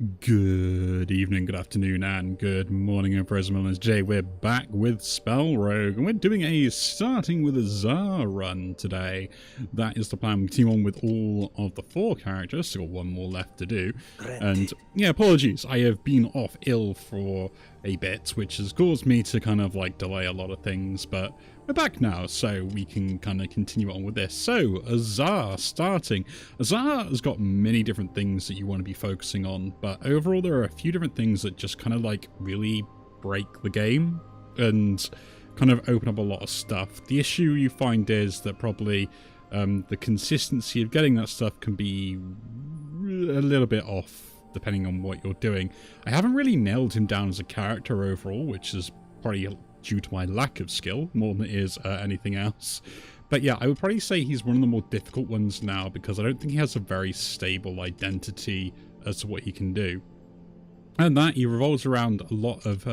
Good evening, good afternoon, and good morning, Emperor's Miller's Jay. We're back with SpellRogue, and we're doing a starting with Azar run today. That is the plan. We continue on with all of the 4 characters, still got one more left to do. And yeah, apologies, I have been off ill for a bit, which has caused me to kind of like delay a lot of things, but we're back now, so we can kind of continue on with this. So, Azar starting. Azar has got many different things that you want to be focusing on, but overall there are a few different things that just kind of like really break the game and kind of open up a lot of stuff. The issue you find is that probably the consistency of getting that stuff can be a little bit off depending on what you're doing. I haven't really nailed him down as a character overall, which is probably due to my lack of skill more than it is anything else. But yeah, I would probably say he's one of the more difficult ones now because I don't think he has a very stable identity as to what he can do. And that he revolves around a lot of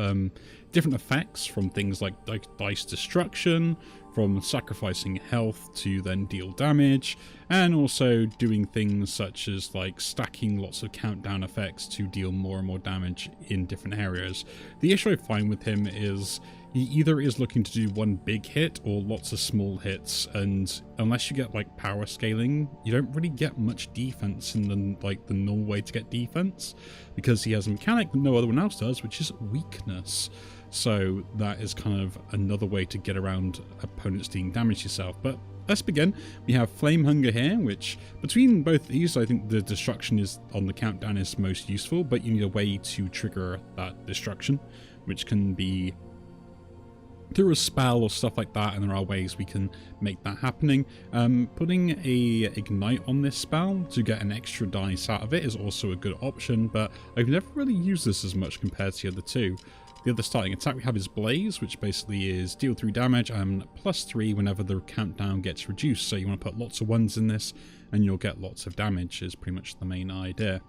different effects, from things like dice destruction, from sacrificing health to then deal damage, and also doing things such as like stacking lots of countdown effects to deal more and more damage in different areas. The issue I find with him is he either is looking to do one big hit or lots of small hits, and unless you get like power scaling, you don't really get much defense in the normal way to get defense, because he has a mechanic that no other one else does, which is weakness. So that is kind of another way to get around opponents dealing damage yourself. But let's begin. We have Flame Hunger here, which between both these, I think the destruction is on the countdown is most useful, but you need a way to trigger that destruction, which can be through a spell or stuff like that, and there are ways we can make that happening. Putting a ignite on this spell to get an extra dice out of it is also a good option, but I've never really used this as much compared to the other two. The other starting attack we have is Blaze, which basically is deal 3 damage and +3 whenever the countdown gets reduced. So you want to put lots of 1s in this and you'll get lots of damage, is pretty much the main idea.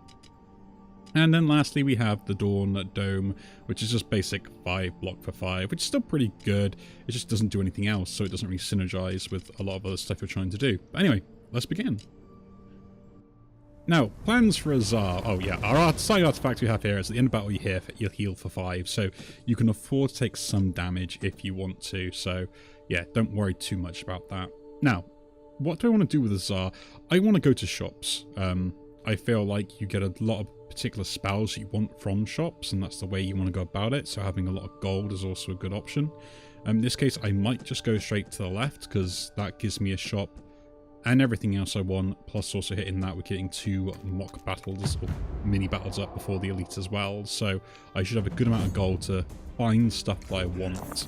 And then lastly we have the Dawn Dome, which is just basic 5 block for 5, which is still pretty good. It just doesn't do anything else, so it doesn't really synergize with a lot of other stuff you're trying to do. But anyway, let's begin. Now, plans for Azar. Oh yeah, our side artifact we have here is at the end of battle you'll heal for 5, so you can afford to take some damage if you want to. So yeah, don't worry too much about that. Now, what do I want to do with Azar? I want to go to shops. I feel like you get a lot of particular spells you want from shops, and that's the way you want to go about it, so having a lot of gold is also a good option. In this case, I might just go straight to the left, because that gives me a shop and everything else I want, plus also hitting that, we're getting 2 mock battles, or mini battles up before the elite as well, so I should have a good amount of gold to find stuff that I want.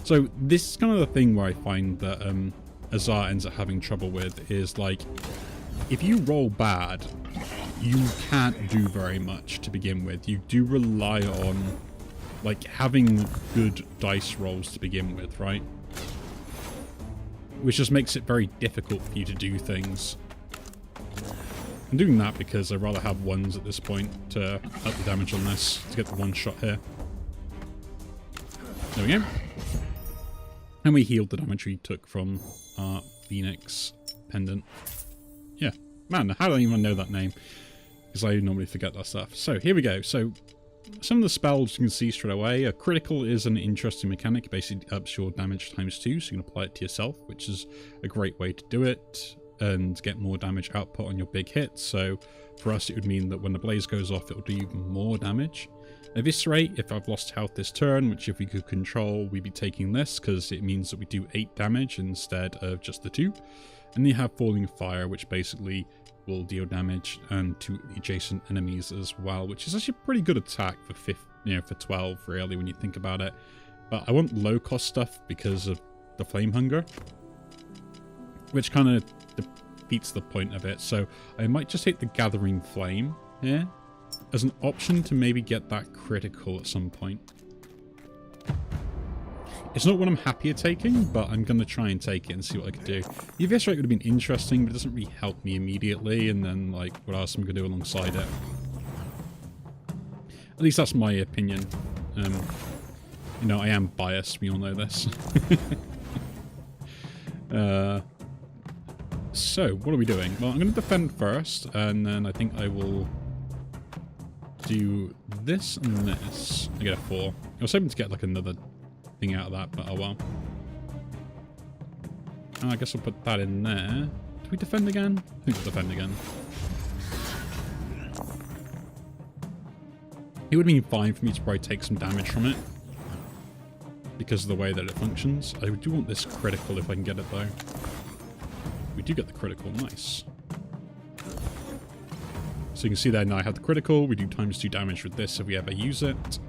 So this is kind of the thing where I find that Azar ends up having trouble with, is like, if you roll bad, you can't do very much to begin with. You do rely on like having good dice rolls to begin with, right? Which just makes it very difficult for you to do things. I'm doing that because I'd rather have 1s at this point to up the damage on this, to get the 1 shot here. There we go. And we healed the damage we took from our Phoenix pendant. Yeah, man, how do I even know that name? Because I normally forget that stuff. So here we go. So some of the spells you can see straight away. A critical is an interesting mechanic. It basically ups your damage times 2, so you can apply it to yourself, which is a great way to do it and get more damage output on your big hits. So for us, it would mean that when the blaze goes off, it will do even more damage. Eviscerate, if I've lost health this turn, which if we could control, we'd be taking this, because it means that we do 8 damage instead of just the 2. And you have Falling Fire, which basically will deal damage and to adjacent enemies as well, which is actually a pretty good attack for 12 really when you think about it. But I want low cost stuff because of the Flame Hunger, which kind of defeats the point of it. So I might just hit the Gathering Flame here as an option to maybe get that critical at some point. It's not what I'm happier taking, but I'm going to try and take it and see what I can do. The Eviscerate would have been interesting, but it doesn't really help me immediately, and then, like, what else am I going to do alongside it? At least that's my opinion. You know, I am biased, we all know this. so what are we doing? Well, I'm going to defend first, and then I think I will do this and this. I get a 4. I was hoping to get like another thing out of that, but oh well. Oh, I guess I'll put that in there. Do we defend again? I think we'll defend again. It would have been fine for me to probably take some damage from it because of the way that it functions. I do want this critical if I can get it though. We do get the critical, nice. So you can see there now I have the critical. We do ×2 damage with this if we ever use it.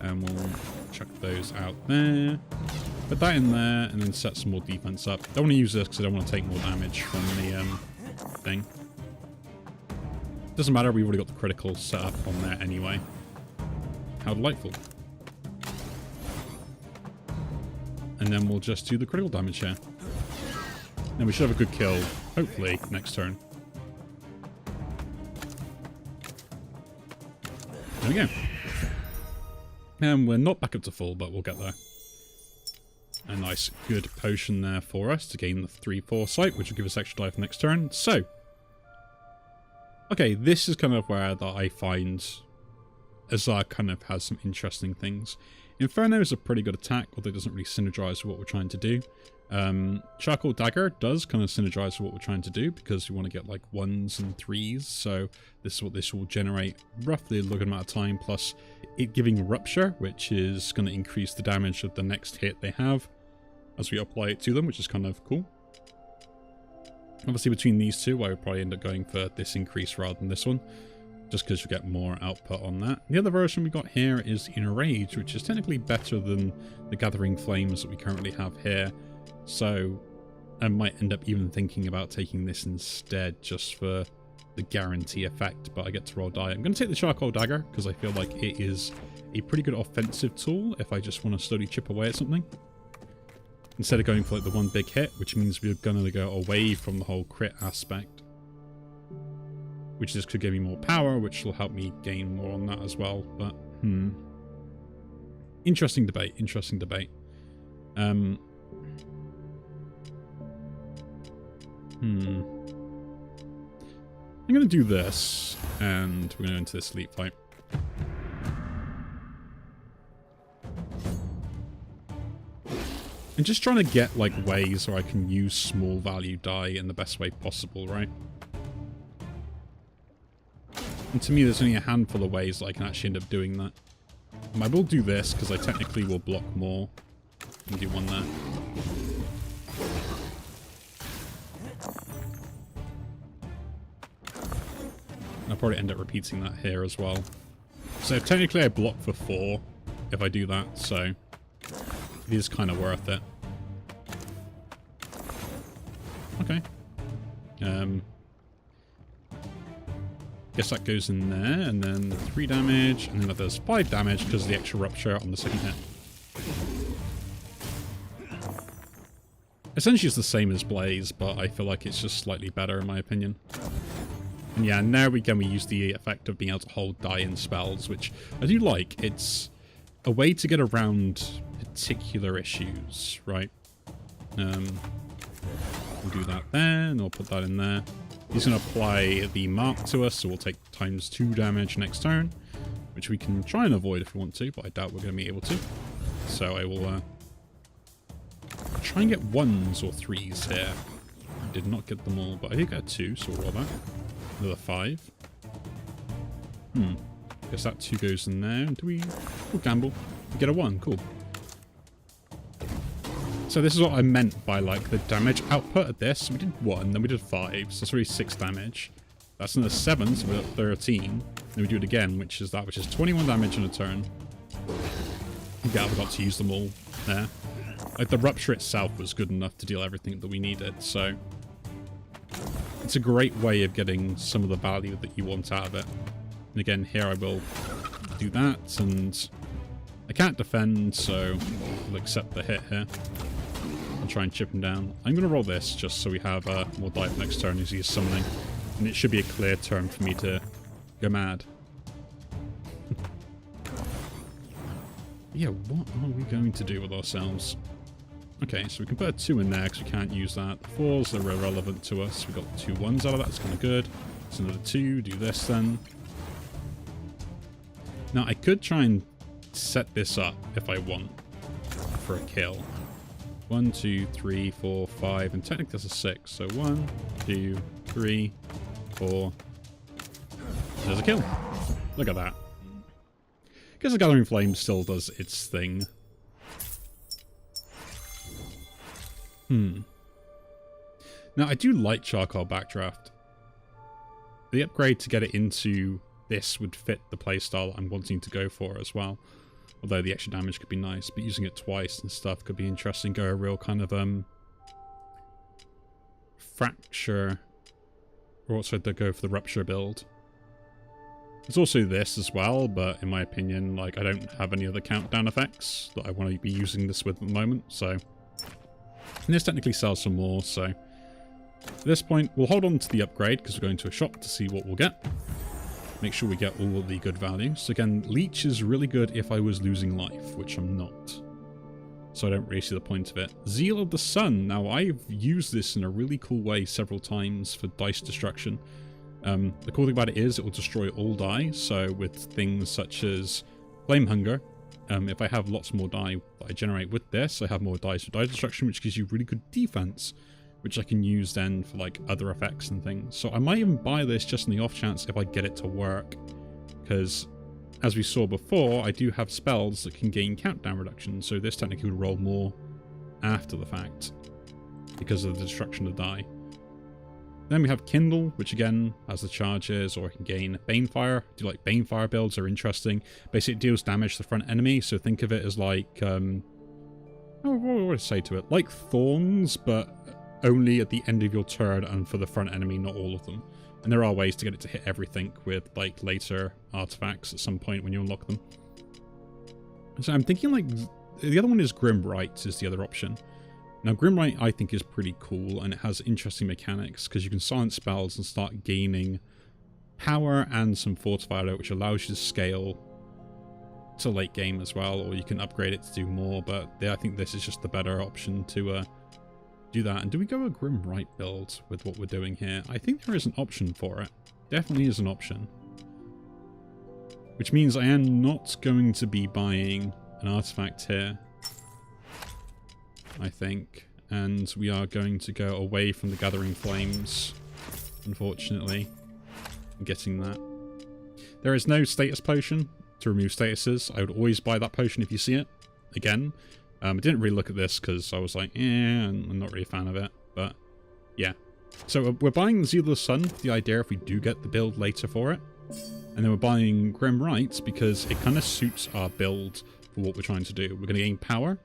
And we'll chuck those out there. Put that in there and then set some more defense up. Don't want to use this because I don't want to take more damage from the thing. Doesn't matter, we've already got the critical set up on there anyway. How delightful. And then we'll just do the critical damage here. Then we should have a good kill, hopefully, next turn. There we go. And we're not back up to full, but we'll get there. A nice, good potion there for us to gain the 3 foresight, which will give us extra life next turn. So, okay, this is kind of where that I find Azar kind of has some interesting things. Inferno is a pretty good attack, although it doesn't really synergize with what we're trying to do. Charcoal Dagger does kind of synergize with what we're trying to do because we want to get like 1s and 3s, so this is what this will generate roughly a looking amount of time, plus it giving Rupture, which is going to increase the damage of the next hit they have as we apply it to them, which is kind of cool. Obviously between these two I would probably end up going for this increase rather than this one, just because you get more output on that. The other version we got here is Enrage, which is technically better than the Gathering Flames that we currently have here. So I might end up even thinking about taking this instead just for the guarantee effect, but I get to roll die. I'm going to take the Charcoal Dagger because I feel like it is a pretty good offensive tool if I just want to slowly chip away at something. Instead of going for like the one big hit, which means we're going to go away from the whole crit aspect. Which just could give me more power, which will help me gain more on that as well, but interesting debate, interesting debate. I'm going to do this, and we're going to go into this elite fight. I'm just trying to get like ways where I can use small value die in the best way possible, right? And to me, there's only a handful of ways that I can actually end up doing that. I will do this, because I technically will block more. And do one there. I'll probably end up repeating that here as well. So technically I block for 4 if I do that, so it is kind of worth it. Okay. Guess that goes in there, and then 3 damage, and then there's 5 damage because of the extra Rupture on the second hit. Essentially it's the same as Blaze, but I feel like it's just slightly better in my opinion. And yeah, now we use the effect of being able to hold die in spells, which I do like. It's a way to get around particular issues, right? We'll do that there, and we'll put that in there. He's going to apply the mark to us, so we'll take ×2 damage next turn, which we can try and avoid if we want to, but I doubt we're going to be able to. So I will try and get 1s or 3s here. I did not get them all, but I did get 2, so we'll roll that. Another 5. Guess that 2 goes in there. Do we... We'll gamble. We get a 1, cool. So this is what I meant by like the damage output of this. We did 1, then we did 5, so that's really 6 damage. That's another 7, so we're at 13. Then we do it again, which is 21 damage in a turn. Yeah, I forgot to use them all there. Like the Rupture itself was good enough to deal everything that we needed, so it's a great way of getting some of the value that you want out of it. And again, here I will do that, and I can't defend, so I'll accept the hit here. I'll try and chip him down. I'm going to roll this just so we have more die for next turn as he's summoning. And it should be a clear turn for me to go mad. Yeah, what are we going to do with ourselves? Okay, so we can put a 2 in there because we can't use that. The 4s are irrelevant to us. We got 2 1s out of that. It's kind of good. It's another 2. Do this then. Now, I could try and set this up if I want for a kill. 1, 2, 3, 4, 5, and technically that's a 6. So 1, 2, 3, 4. There's a kill. Look at that. Guess the Gathering Flame still does its thing. Now, I do like Charcoal Backdraft. The upgrade to get it into this would fit the playstyle I'm wanting to go for as well. Although the extra damage could be nice, but using it twice and stuff could be interesting. Go a real kind of fracture, or also to go for the rupture build. There's also this as well, but in my opinion, like, I don't have any other countdown effects that I want to be using this with at the moment, so... And this technically sells some more, so... At this point, we'll hold on to the upgrade, because we're going to a shop to see what we'll get. Make sure we get all of the good values. Again, Leech is really good if I was losing life, which I'm not. So I don't really see the point of it. Zeal of the Sun. Now, I've used this in a really cool way several times for dice destruction. The cool thing about it is it will destroy all die, so with things such as Flame Hunger, if I have lots more die that I generate with this, I have more dice for die destruction, which gives you really good defense, which I can use then for like other effects and things. So I might even buy this just in the off chance if I get it to work, because as we saw before, I do have spells that can gain countdown reduction, so this technically would roll more after the fact because of the destruction of die. Then we have Kindle, which again has the charges, or I can gain Banefire. I do like Banefire builds, are interesting. Basically, it deals damage to the front enemy, so think of it as like, what would I say to it? Like Thorns, but only at the end of your turn and for the front enemy, not all of them. And there are ways to get it to hit everything with like later artifacts at some point when you unlock them. So I'm thinking like, the other one is Grim Rites is the other option. Now, Grim Rite, I think, is pretty cool, and it has interesting mechanics, because you can silence spells and start gaining power and some fortifier, which allows you to scale to late game as well, or you can upgrade it to do more, but yeah, I think this is just the better option to do that. And do we go a Grim Rite build with what we're doing here? I think there is an option for it. Definitely is an option. Which means I am not going to be buying an artifact here, I think, and we are going to go away from the Gathering Flames, unfortunately, and getting that. There is no status potion to remove statuses. I would always buy that potion if you see it. Again, I didn't really look at this because I was like, I'm not really a fan of it, but yeah. So we're buying Zeal of the Sun, the idea if we do get the build later for it, and then we're buying Grim Rites because it kind of suits our build for what we're trying to do. We're going to gain power.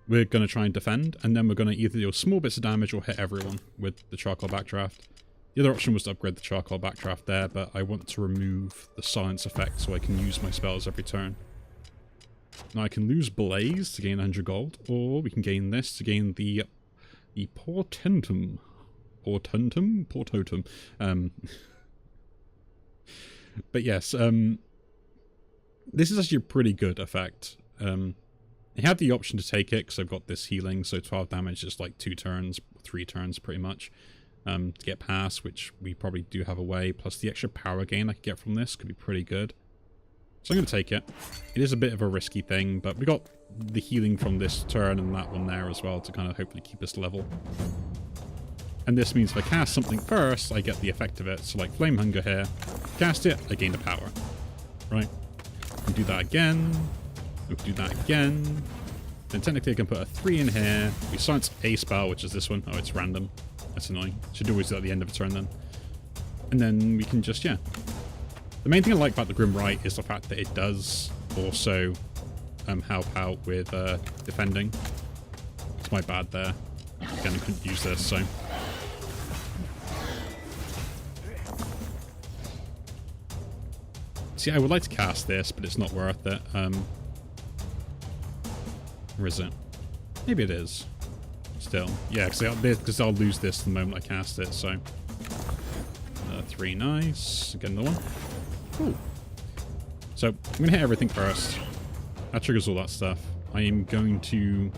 We're going to try and defend, and then we're going to either deal small bits of damage or hit everyone with the Charcoal Backdraft. The other option was to upgrade the Charcoal Backdraft there, but I want to remove the silence effect so I can use my spells every turn. Now I can lose Blaze to gain 100 gold, or we can gain this to gain the Portentum. Portotum? But yes, this is actually a pretty good effect. I have the option to take it because I've got this healing, so 12 damage is like 2 turns, 3 turns pretty much, to get past, which we probably do have a way, plus the extra power gain I could get from this could be pretty good. So I'm going to take it. It is a bit of a risky thing, but we got the healing from this turn and that one there as well to kind of hopefully keep us level. And this means if I cast something first, I get the effect of it. So like Flame Hunger here, cast it, I gain the power. Right? We do that again. We do that again. Then technically I can put a 3 in here. We silence a spell, which is this one. Oh, it's random. That's annoying. Should always do it at the end of a turn then. And then we can just, yeah. The main thing I like about the Grim Rite is the fact that it does also help out with defending. It's my bad there. Again, I couldn't use this, so... See, I would like to cast this, but it's not worth it. Or is it? Maybe it is. Still. Yeah, because I'll lose this the moment I cast it, so... 3, nice. Get another one. Cool. So, I'm going to hit everything first. That triggers all that stuff. I am going to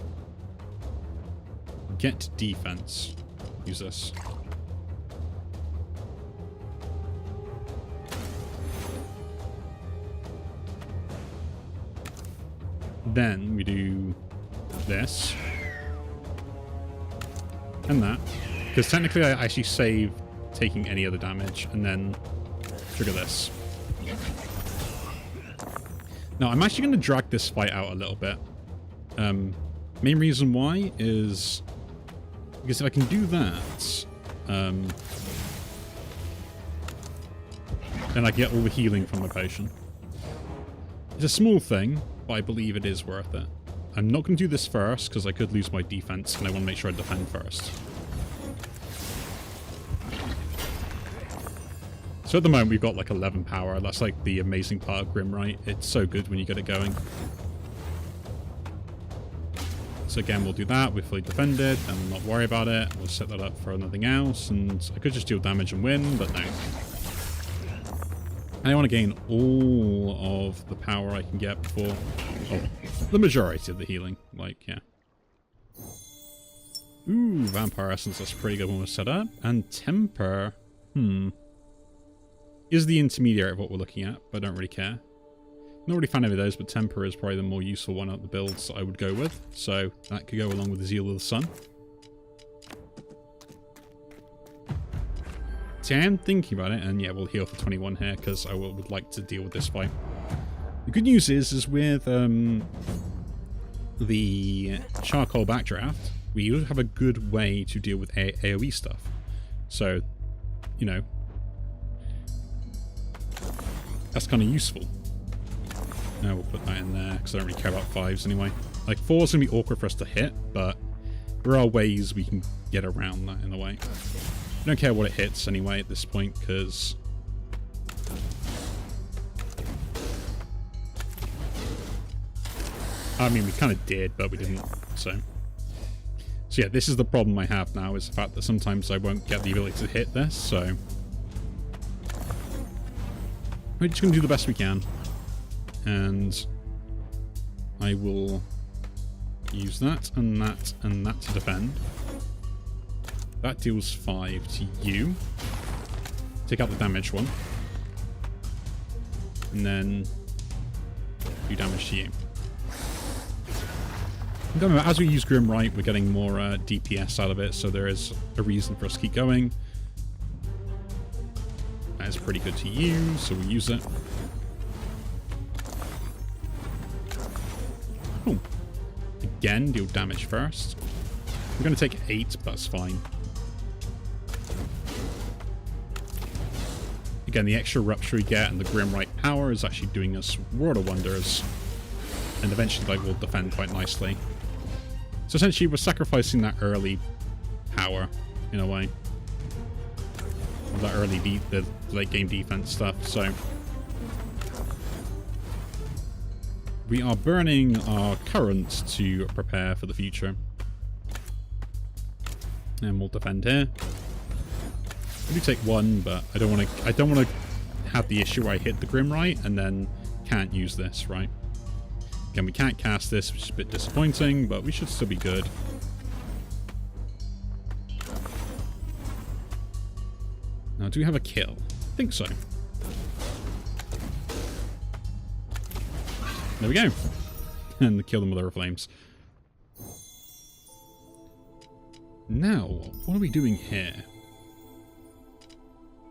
Get defense. Use this. Then we do this. And that. Because technically I actually save taking any other damage and then trigger this. Now I'm actually going to drag this fight out a little bit. Main reason why is because if I can do that, then I get all the healing from the potion. It's a small thing, but I believe it is worth it. I'm not going to do this first because I could lose my defense and I want to make sure I defend first. So at the moment we've got like 11 power. That's like the amazing part of Grim, right? It's so good when you get it going. So again, we'll do that. We're fully defended and we'll not worry about it. We'll set that up for nothing else. And I could just deal damage and win, but no. And I want to gain all of the power I can get before... Oh, the majority of the healing. Like, yeah. Ooh, Vampire Essence. That's a pretty good one to set up. And Temper. Is the intermediary of what we're looking at, but I don't really care. Not really a fan of those, but Temper is probably the more useful one out of the builds I would go with. So that could go along with the Zeal of the Sun. See, I am thinking about it, and yeah, we'll heal for 21 here, because I would like to deal with this fight. The good news is with the Charcoal Backdraft, we do have a good way to deal with AoE stuff. So, you know, that's kind of useful. Now we'll put that in there, because I don't really care about 5s anyway. Like, 4's going to be awkward for us to hit, but there are ways we can get around that in a way. I don't care what it hits anyway at this point, because... I mean, we kind of did, but we didn't, so... So yeah, this is the problem I have now, is the fact that sometimes I won't get the ability to hit this, so... We're just going to do the best we can. And I will use that and that and that to defend. That deals 5 to you. Take out the damage one. And then do damage to you. As we use Grim right, we're getting more DPS out of it, so there is a reason for us to keep going. That is pretty good to use, so we use it. Oh. Again, deal damage first. We're going to take 8, but that's fine. Again, the extra rupture we get and the Grimrite power is actually doing us world of wonders. And eventually, like, we'll defend quite nicely. So essentially, we're sacrificing that early power, in a way. Or that early the late game defense stuff, so... We are burning our current to prepare for the future. And we'll defend here. We do take 1, but I don't want to have the issue where I hit the Grimrite and then can't use this, right? Again, we can't cast this, which is a bit disappointing, but we should still be good. Now, do we have a kill? I think so. There we go. And kill them with our flames. Now, what are we doing here?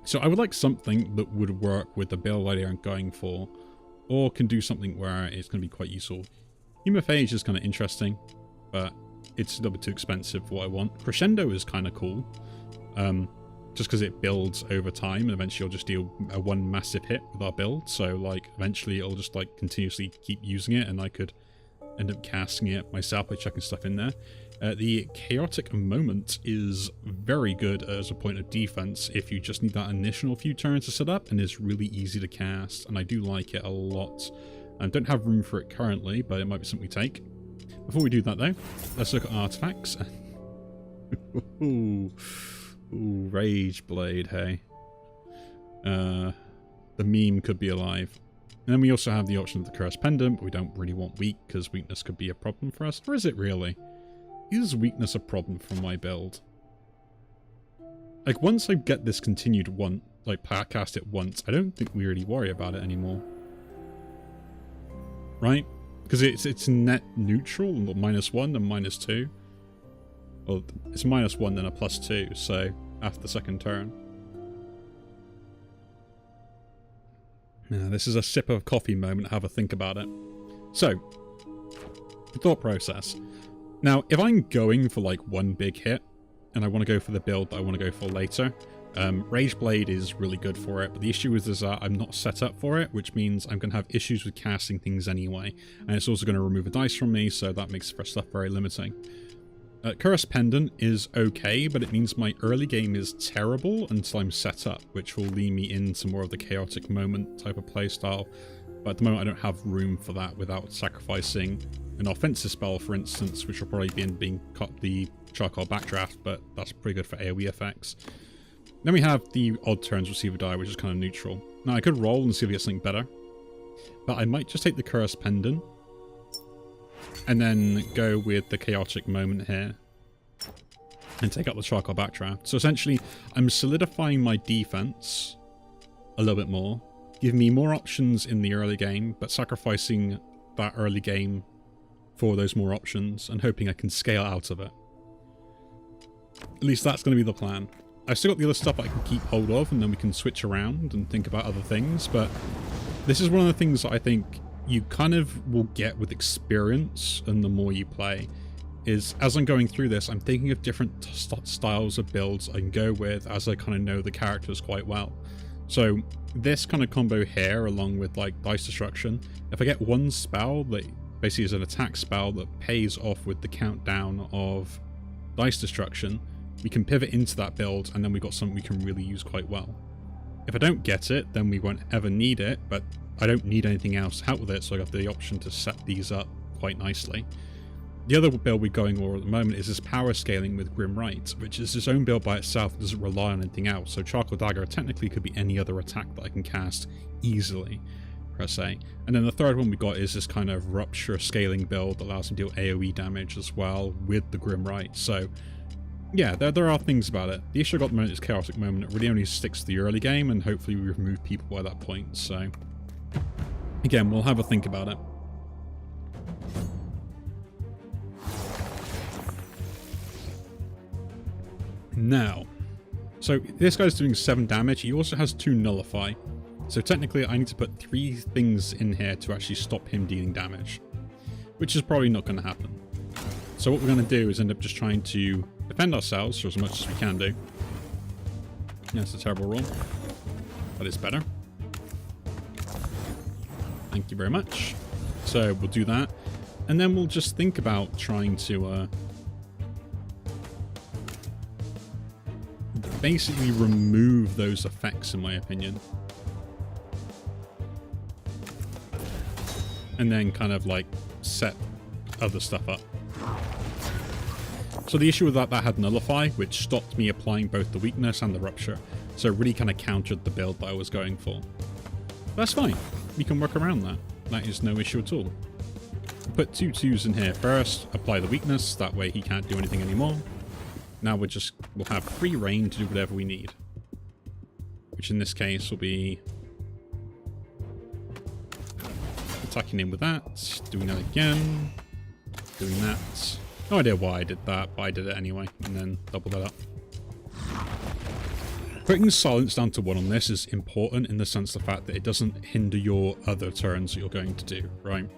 So I would like something that would work with the build idea I'm going for, or can do something where it's going to be quite useful. Hemophage is kind of interesting, but it's a little bit too expensive for what I want. Crescendo is kind of cool, just because it builds over time, and eventually I'll just deal one massive hit with our build, so like eventually it'll just like continuously keep using it, and I could end up casting it myself by chucking stuff in there. The Chaotic Moment is very good as a point of defense if you just need that initial few turns to set up, and is really easy to cast, and I do like it a lot. I don't have room for it currently, but it might be something we take. Before we do that though, let's look at artifacts. Ooh, Rage Blade, hey. The meme could be alive. And then we also have the option of the Cursed Pendant, but we don't really want weak, because weakness could be a problem for us. Or is it really? is weakness a problem for my build? Like, once I get this continued once, like, cast it once, I don't think we really worry about it anymore. Right? Because it's net neutral, -1 and -2. Well, it's -1 then a +2, so after the second turn. Now, this is a sip of coffee moment, have a think about it. So, the thought process. Now, if I'm going for like one big hit, and I want to go for the build that I want to go for later, Rage Blade is really good for it, but the issue is that I'm not set up for it, which means I'm going to have issues with casting things anyway, and it's also going to remove a dice from me, so that makes for stuff very limiting. Curse Pendant is okay, but it means my early game is terrible until I'm set up, which will lead me into more of the chaotic moment type of playstyle. But at the moment I don't have room for that without sacrificing an offensive spell, for instance, which will probably be in being cut the Charcoal Backdraft, but that's pretty good for AoE effects. Then we have the odd turns receive a die, which is kind of neutral. Now I could roll and see if I get something better, but I might just take the Curse Pendant and then go with the chaotic moment here and take out the Charcoal Backdraft. So essentially, I'm solidifying my defense a little bit more, giving me more options in the early game, but sacrificing that early game for those more options and hoping I can scale out of it. At least that's going to be the plan. I've still got the other stuff I can keep hold of, and then we can switch around and think about other things, but this is one of the things that I think you kind of will get with experience, and the more you play, is as I'm going through this, I'm thinking of different styles of builds I can go with as I kind of know the characters quite well. So this kind of combo here, along with like Dice Destruction, if I get one spell that basically is an attack spell that pays off with the countdown of Dice Destruction, we can pivot into that build, and then we've got something we can really use quite well. If I don't get it, then we won't ever need it, but I don't need anything else to help with it, so I got the option to set these up quite nicely. The other build we're going over at the moment is this power scaling with Grim Right, which is its own build by itself, doesn't rely on anything else. So Charcoal Dagger technically could be any other attack that I can cast easily, per se. And then the third one we got is this kind of Rupture scaling build that allows me to deal AoE damage as well with the Grim Right. So yeah, there are things about it. The issue I got at the moment is Chaotic Moment. It really only sticks to the early game, and hopefully we remove people by that point. So again, we'll have a think about it. Now, so this guy's doing 7 damage. He also has 2 Nullify. So technically I need to put 3 things in here to actually stop him dealing damage, which is probably not going to happen. So what we're going to do is end up just trying to defend ourselves for as much as we can do. Yeah, it's a terrible roll, but it's better. Thank you very much. So we'll do that, and then we'll just think about trying to basically remove those effects, in my opinion. And then kind of like set other stuff up. So the issue with that had Nullify, which stopped me applying both the weakness and the Rupture. So it really kind of countered the build that I was going for. That's fine. We can work around that. That is no issue at all. Put 2 2s in here first, apply the weakness, that way he can't do anything anymore. Now we'll have free reign to do whatever we need. Which in this case will be attacking him with that, doing that again, doing that. No idea why I did that, but I did it anyway, and then double that up. Putting silence down to 1 on this is important in the sense of the fact that it doesn't hinder your other turns that you're going to do, right?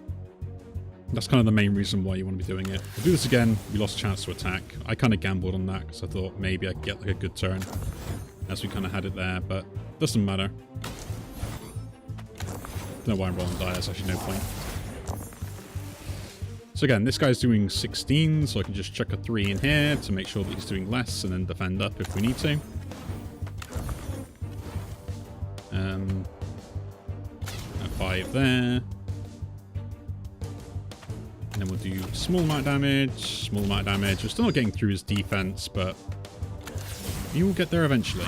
That's kind of the main reason why you want to be doing it. If we do this again, we lost a chance to attack. I kind of gambled on that because I thought maybe I'd get like a good turn as we kind of had it there, but it doesn't matter. Don't know why I'm rolling die, there's actually no point. So again, this guy's doing 16, so I can just chuck a 3 in here to make sure that he's doing less and then defend up if we need to. A 5 there. And then we'll do small amount of damage, small amount of damage. We're still not getting through his defense, but he will get there eventually.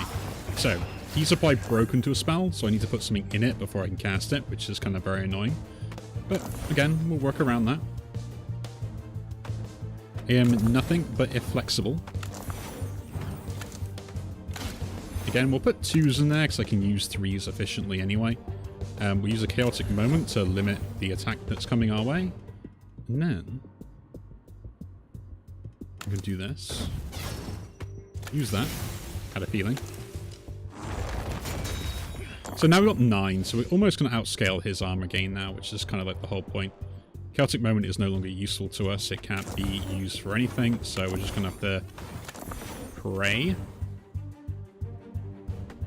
So, he's applied Broken to a spell, so I need to put something in it before I can cast it, which is kind of very annoying. But again, we'll work around that. I am nothing but flexible. Again, we'll put 2s in there because I can use 3s efficiently anyway. We'll use a chaotic moment to limit the attack that's coming our way. And then I'm going to do this. Use that. Had a feeling. So now we've got 9, so we're almost going to outscale his armor gain now, which is kind of like the whole point. Chaotic moment is no longer useful to us. It can't be used for anything, so we're just going to have to pray.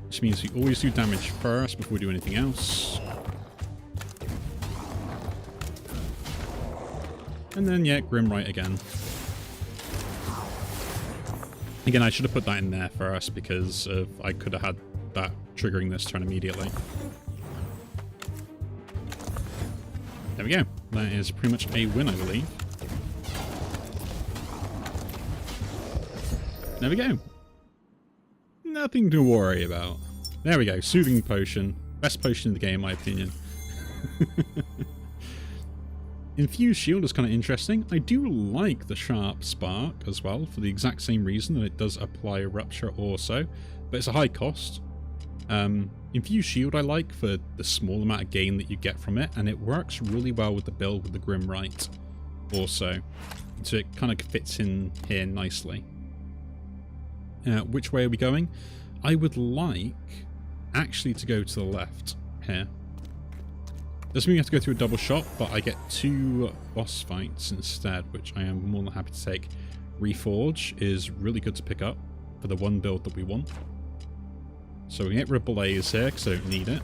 Which means we always do damage first before we do anything else. And then, yeah, Grimright again. Again, I should have put that in there first because I could have had that triggering this turn immediately. There we go. That is pretty much a win, I believe. There we go. Nothing to worry about. There we go. Soothing potion. Best potion in the game, in my opinion. Infused shield is kind of interesting. I do like the sharp spark as well for the exact same reason that it does apply rupture also, but it's a high cost. Infused shield I like for the small amount of gain that you get from it, and it works really well with the build with the Grimright also. So it kind of fits in here nicely. Which way are we going? I would like actually to go to the left here. Doesn't mean you have to go through a double shot, but I get 2 boss fights instead, which I am more than happy to take. Reforge is really good to pick up for the one build that we want. So we can get rid of Blaze here because I don't need it.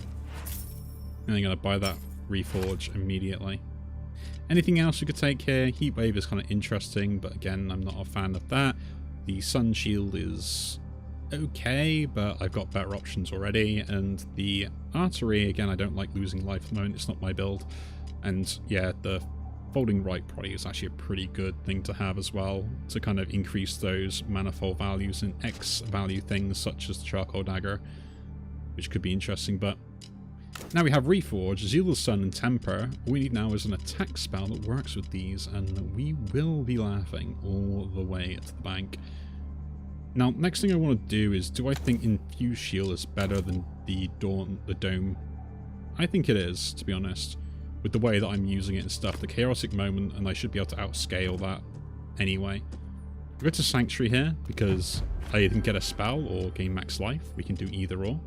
And I'm going to buy that Reforge immediately. Anything else we could take here? Heatwave is kind of interesting, but again, I'm not a fan of that. The Sun Shield is okay, but I've got better options already. And the Artery, again, I don't like losing life at the moment. It's not my build. And yeah, the Folding Right probably is actually a pretty good thing to have as well, to kind of increase those manifold values and X value things such as the Charcoal Dagger, which could be interesting. But now we have Reforge, Zeal of the Sun, and Temper. All we need now is an attack spell that works with these, and we will be laughing all the way to the bank. Now, next thing I want to do is, do I think Infused Shield is better than the Dome? I think it is, to be honest, with the way that I'm using it and stuff. The Chaotic Moment, and I should be able to outscale that anyway. We'll go to Sanctuary here, because I can get a spell or gain max life. We can do either or.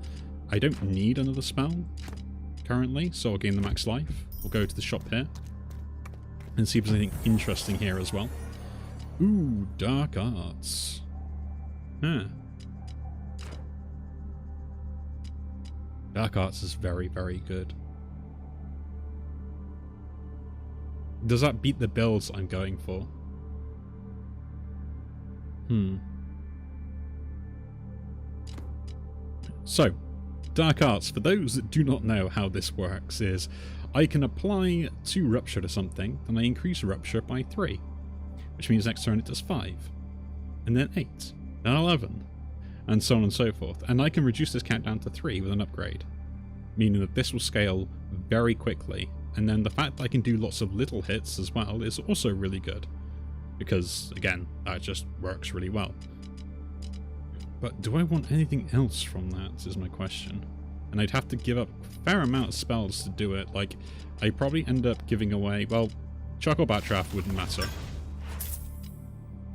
I don't need another spell currently, so I'll gain the max life. We'll go to the shop here and see if there's anything interesting here as well. Ooh, Dark Arts. Huh. Dark Arts is very, very good. Does that beat the builds I'm going for? So, Dark Arts, for those that do not know how this works, is I can apply 2 Rupture to something, and I increase Rupture by 3, which means next turn it does 5, and then 8, then 11, and so on and so forth. And I can reduce this count down to 3 with an upgrade, meaning that this will scale very quickly. And then the fact that I can do lots of little hits as well is also really good, because, again, that just works really well. But do I want anything else from that, is my question. And I'd have to give up a fair amount of spells to do it. Like, I'd probably end up giving away, well, Charcoal Backdraft wouldn't matter.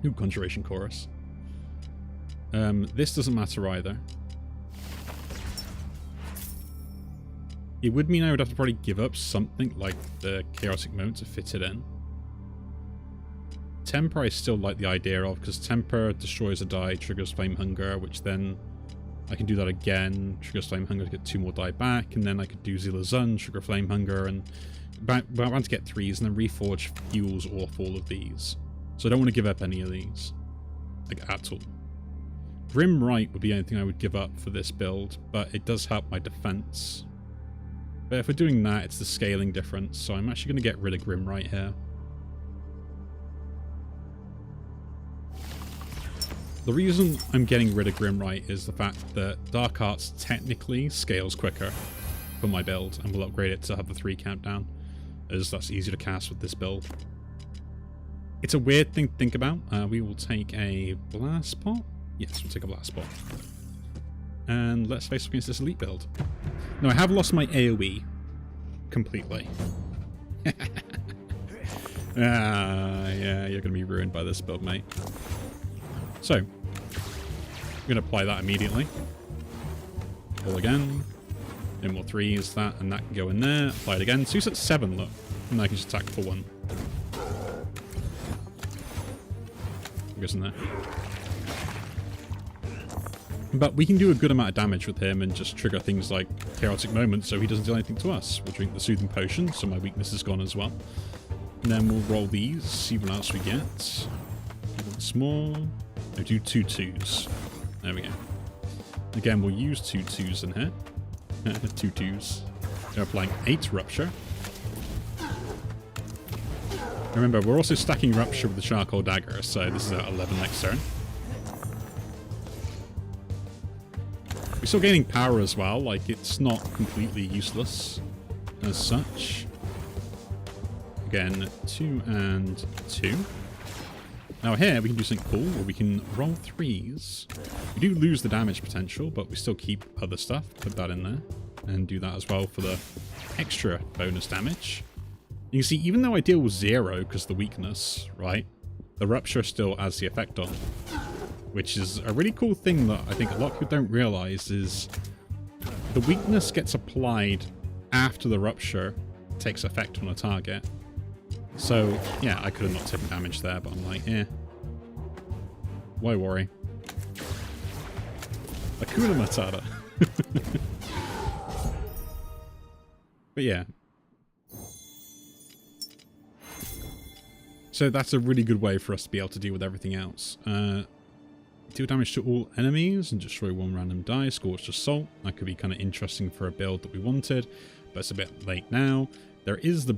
Ooh, Conjuration Chorus. This doesn't matter either. It would mean I would have to probably give up something like the Chaotic Moment to fit it in. Temper I still like the idea of, because Temper destroys a die, triggers Flame Hunger, which then I can do that again, triggers Flame Hunger to get 2 more die back, and then I could do Zeal of Sun, trigger Flame Hunger, and I want to get 3s, and then Reforge fuels off all of these. So I don't want to give up any of these, like, at all. Grimright would be anything I would give up for this build, but it does help my defense. But if we're doing that, it's the scaling difference, so I'm actually going to get rid of Grimright here. The reason I'm getting rid of Grimright is the fact that Dark Arts technically scales quicker for my build, and we'll upgrade it to have the 3 countdown, as that's easier to cast with this build. It's a weird thing to think about. We will take a blast pot. Yes, we'll take a blast pot. And let's face off against this elite build. Now, I have lost my AoE completely. Yeah, you're going to be ruined by this build, mate. So, I'm going to apply that immediately. Pull again. No more threes, that and that can go in there. Apply it again. So he's at 7, look. And I can just attack for 1. Goes in there. But we can do a good amount of damage with him and just trigger things like chaotic moments so he doesn't do anything to us. We'll drink the soothing potion, so my weakness is gone as well. And then we'll roll these, see what else we get. Once more. No, do 2 2s. There we go. Again, we'll use 2 2s in here. 2 2s. They're applying 8 Rupture. Remember, we're also stacking Rupture with the Charcoal Dagger, so this is at 11 next turn. We're still gaining power as well, like it's not completely useless as such. Again, 2 and 2. Now here we can do something cool where we can roll 3s. We do lose the damage potential, but we still keep other stuff. Put that in there and do that as well for the extra bonus damage. You can see, even though I deal with 0 because of the weakness, right, the Rupture still has the effect on. Which is a really cool thing that I think a lot of people don't realize is the weakness gets applied after the Rupture takes effect on a target. So, yeah, I could have not taken damage there, but I'm like, why worry? Hakuna Matata. But yeah. So that's a really good way for us to be able to deal with everything else. Deal damage to all enemies and destroy 1 random die. Scorched Assault. That could be kind of interesting for a build that we wanted, but it's a bit late now. There is the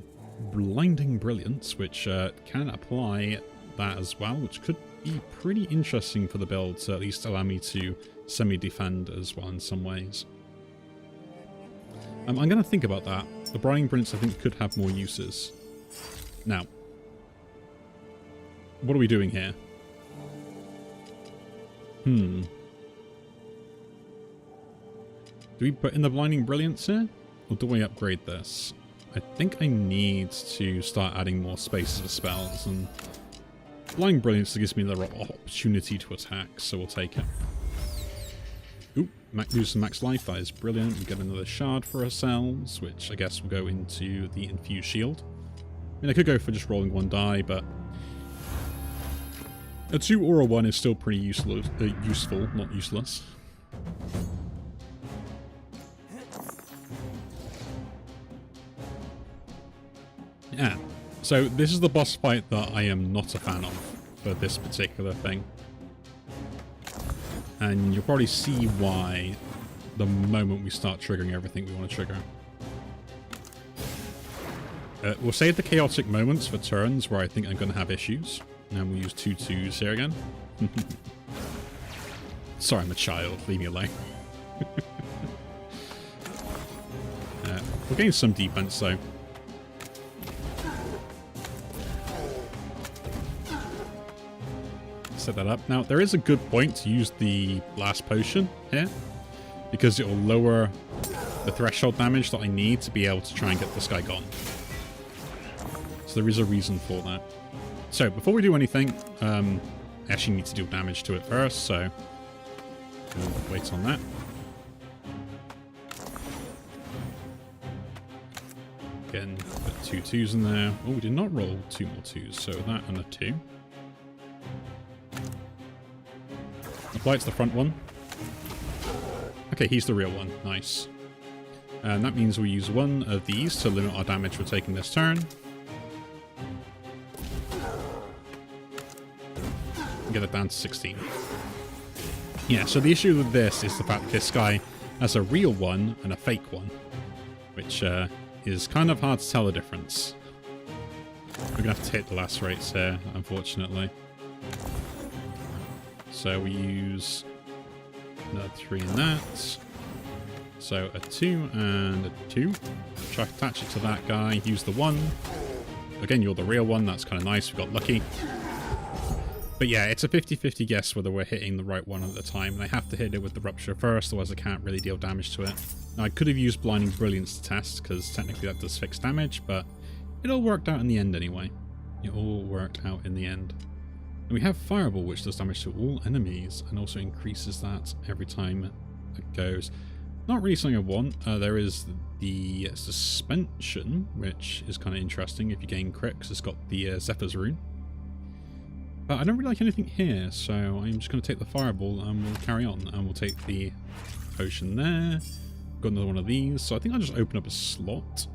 Blinding Brilliance, which can apply that as well, which could be pretty interesting for the build to at least allow me to semi-defend as well in some ways. I'm going to think about that. The Blinding Brilliance, I think, could have more uses. Now, what are we doing here? Do we put in the Blinding Brilliance here? Or do we upgrade this? I think I need to start adding more spaces for spells, and Blinding Brilliance gives me the opportunity to attack, so we'll take it. Ooh, lose some max life, that is brilliant. We get another shard for ourselves, which I guess will go into the Infused Shield. I mean, I could go for just rolling 1 die, but a 2 or a 1 is still pretty useful, not useless. Yeah, so this is the boss fight that I am not a fan of for this particular thing. And you'll probably see why the moment we start triggering everything we want to trigger. We'll save the chaotic moments for turns where I think I'm going to have issues. And we'll use 2 2s here again. Sorry, I'm a child. Leave me alone. We're getting some defense, though. Set that up. Now, there is a good point to use the Blast Potion here, because it will lower the threshold damage that I need to be able to try and get this guy gone. So there is a reason for that. So, before we do anything, I actually need to deal damage to it first, so we'll wait on that. Again, put 2 2s in there. Oh, we did not roll 2 more 2s, so that and a 2. Apply it to the front one. Okay, he's the real one. Nice. And that means we use 1 of these to limit our damage we're taking this turn. Get it down to 16. Yeah, so the issue with this is the fact that this guy has a real one and a fake one, which is kind of hard to tell the difference. We're going to have to hit the lacerates here, unfortunately. So we use another 3 in that. So a 2 and a 2. Try to attach it to that guy, use the 1. again, you're the real one. That's kind of nice. We got lucky. But yeah, it's a 50-50 guess whether we're hitting the right one at the time. And I have to hit it with the Rupture first, otherwise I can't really deal damage to it. Now, I could have used Blinding Brilliance to test, because technically that does fix damage, but it all worked out in the end anyway. It all worked out in the end. And we have Fireball, which does damage to all enemies, and also increases that every time it goes. Not really something I want. There is the Suspension, which is kind of interesting if you gain crit, because it's got the Zephyr's Rune. But I don't really like anything here, so I'm just going to take the Fireball and we'll carry on. And we'll take the Potion there. Got another one of these, so I think I'll just open up a slot.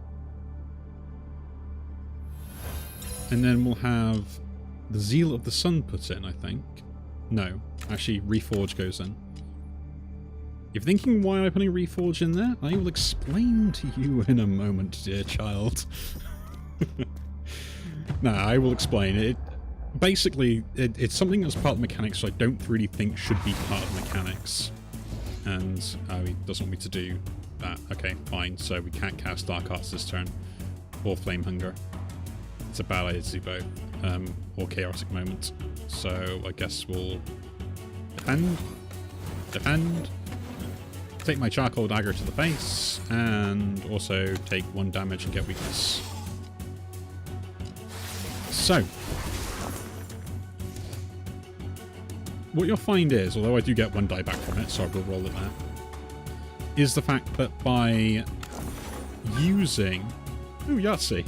And then we'll have the Zeal of the Sun put in, I think. No, actually Reforge goes in. If you're thinking why am I putting Reforge in there, I will explain to you in a moment, dear child. No, I will explain it. Basically, it's something that's part of the mechanics, so I don't really think should be part of the mechanics. And he doesn't want me to do that. Okay, fine. So we can't cast Dark Arts this turn, or Flame Hunger. It's a bad idea to do both, or Chaotic Moment. So I guess we'll defend. Take my Charcoal Dagger to the face, and also take 1 damage and get weakness. So what you'll find is, although I do get 1 die back from it, so I will roll it there, is the fact that by using... Ooh, Yahtzee!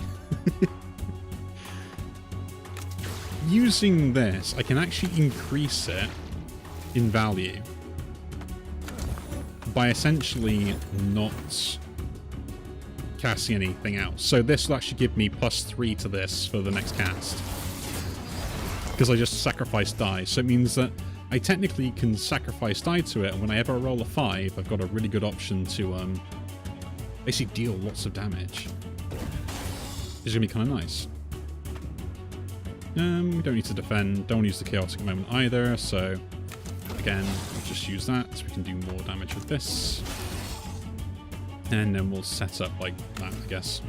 Using this, I can actually increase it in value by essentially not casting anything else. So this will actually give me +3 to this for the next cast, because I just sacrificed die. So it means that I technically can sacrifice die to it, and whenever I roll a 5, I've got a really good option to basically deal lots of damage. It's going to be kind of nice. We don't need to defend, don't use the Chaotic Moment either, so again, we'll just use that so we can do more damage with this. And then we'll set up like that, I guess.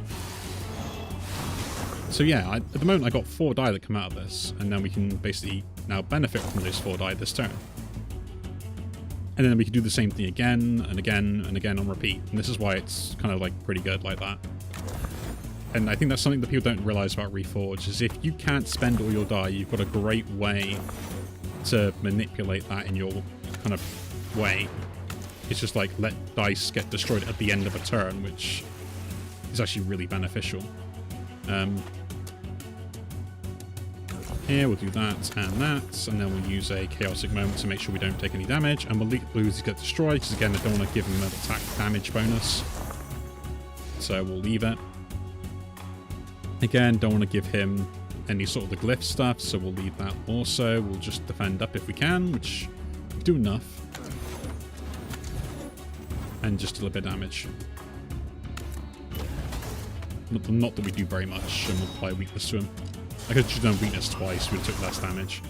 So yeah, at the moment I got 4 die that come out of this, and then we can basically now benefit from those 4 die this turn. And then we can do the same thing again and again and again on repeat. And this is why it's kind of like pretty good like that. And I think that's something that people don't realize about Reforged, is if you can't spend all your die, you've got a great way to manipulate that in your kind of way. It's just like let dice get destroyed at the end of a turn, which is actually really beneficial. Here we'll do that, and then we'll use a Chaotic Moment to make sure we don't take any damage, and we'll lose get destroyed, because again I don't want to give him an attack damage bonus. So we'll leave it. Again, don't want to give him any sort of the glyph stuff, so we'll leave that also. We'll just defend up if we can, which we do enough. And just a little bit of damage. Not that we do very much, and we'll apply weakness to him. I could have just done weakness twice, we took less damage.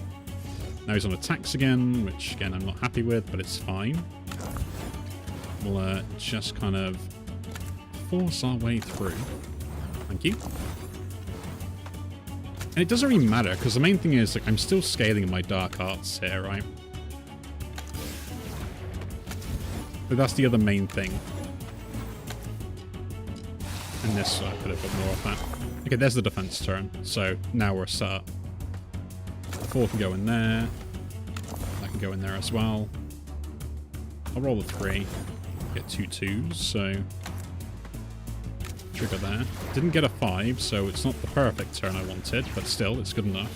Now he's on attacks again, which again I'm not happy with, but it's fine. We'll just kind of force our way through. Thank you. And it doesn't really matter, because the main thing is, like, I'm still scaling my Dark Arts here, right? But that's the other main thing. And this, I could have put more of that. Okay, there's the defense turn. So now we're set up. 4 can go in there. That can go in there as well. I'll roll a 3. Get 2 2s, so... Trigger there. Didn't get a 5, so it's not the perfect turn I wanted, but still, it's good enough.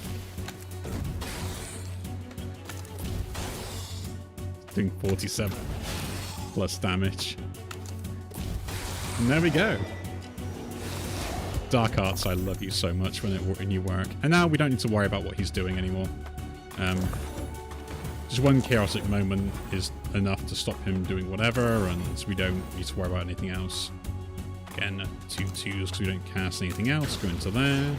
Doing 47 plus damage. And there we go. Dark Arts, I love you so much when you work. And now we don't need to worry about what he's doing anymore. Just 1 Chaotic Moment is enough to stop him doing whatever, and we don't need to worry about anything else. Again, 2 2s because we don't cast anything else. Go into there.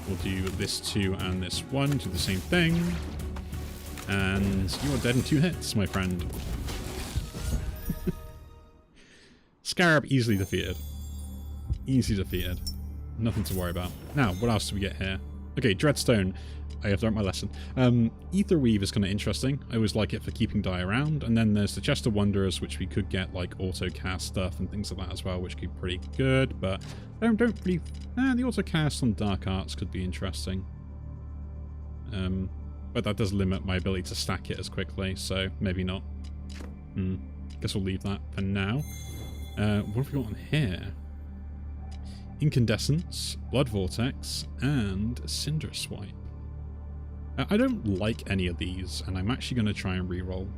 We'll do this 2 and this 1. Do the same thing. And you are dead in 2 hits, my friend. Scarab easily defeated. Easy defeated. Nothing to worry about. Now, what else do we get here? Okay, Dreadstone. I have learnt my lesson. Ether Weave is kind of interesting. I always like it for keeping die around. And then there's the Chest of Wonders, which we could get like auto cast stuff and things like that as well, which could be pretty good. But I don't really... the auto cast on Dark Arts could be interesting. But that does limit my ability to stack it as quickly, so maybe not. Guess we'll leave that for now. What have we got on here? Incandescence, Blood Vortex, and Cinder Swipe. I don't like any of these, and I'm actually going to try and reroll.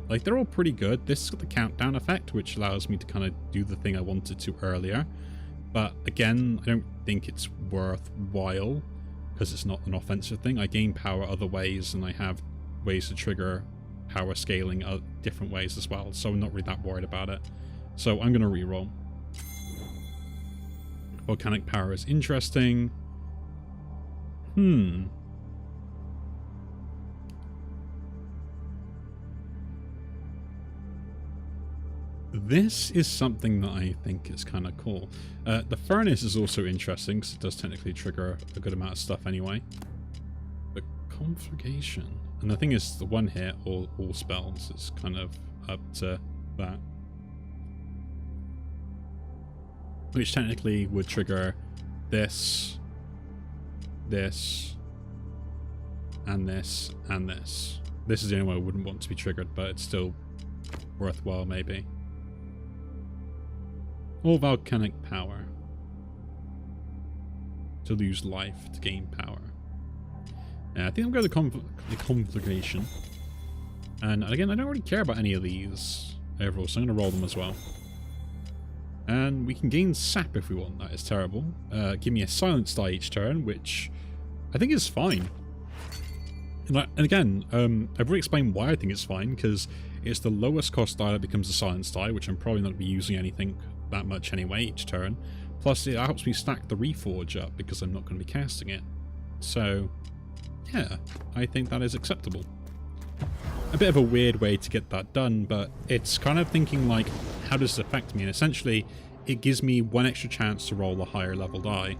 Like, they're all pretty good. This has got the countdown effect, which allows me to kind of do the thing I wanted to earlier. But again, I don't think it's worthwhile, because it's not an offensive thing. I gain power other ways, and I have ways to trigger power scaling different ways as well, so I'm not really that worried about it. So I'm going to reroll. Volcanic power is interesting. This is something that I think is kind of cool. The Furnace is also interesting because it does technically trigger a good amount of stuff anyway. The Conflagration. And the thing is, the one hit, all spells, is kind of up to that. Which technically would trigger this, this, and this, and this. This is the only one I wouldn't want to be triggered, but it's still worthwhile maybe. Or volcanic power. To lose life to gain power. Yeah, I think I'm going to the Conflagration. And again, I don't really care about any of these overall, so I'm going to roll them as well. And we can gain sap if we want. That is terrible. Give me a silence die each turn, which I think is fine. And again, I've already explained why I think it's fine, because it's the lowest cost die that becomes a silence die, which I'm probably not going to be using anything that much anyway each turn. Plus, it helps me stack the Reforge up, because I'm not going to be casting it. So, yeah, I think that is acceptable. A bit of a weird way to get that done, but it's kind of thinking like, how does it affect me? And essentially, it gives me one extra chance to roll a higher level die,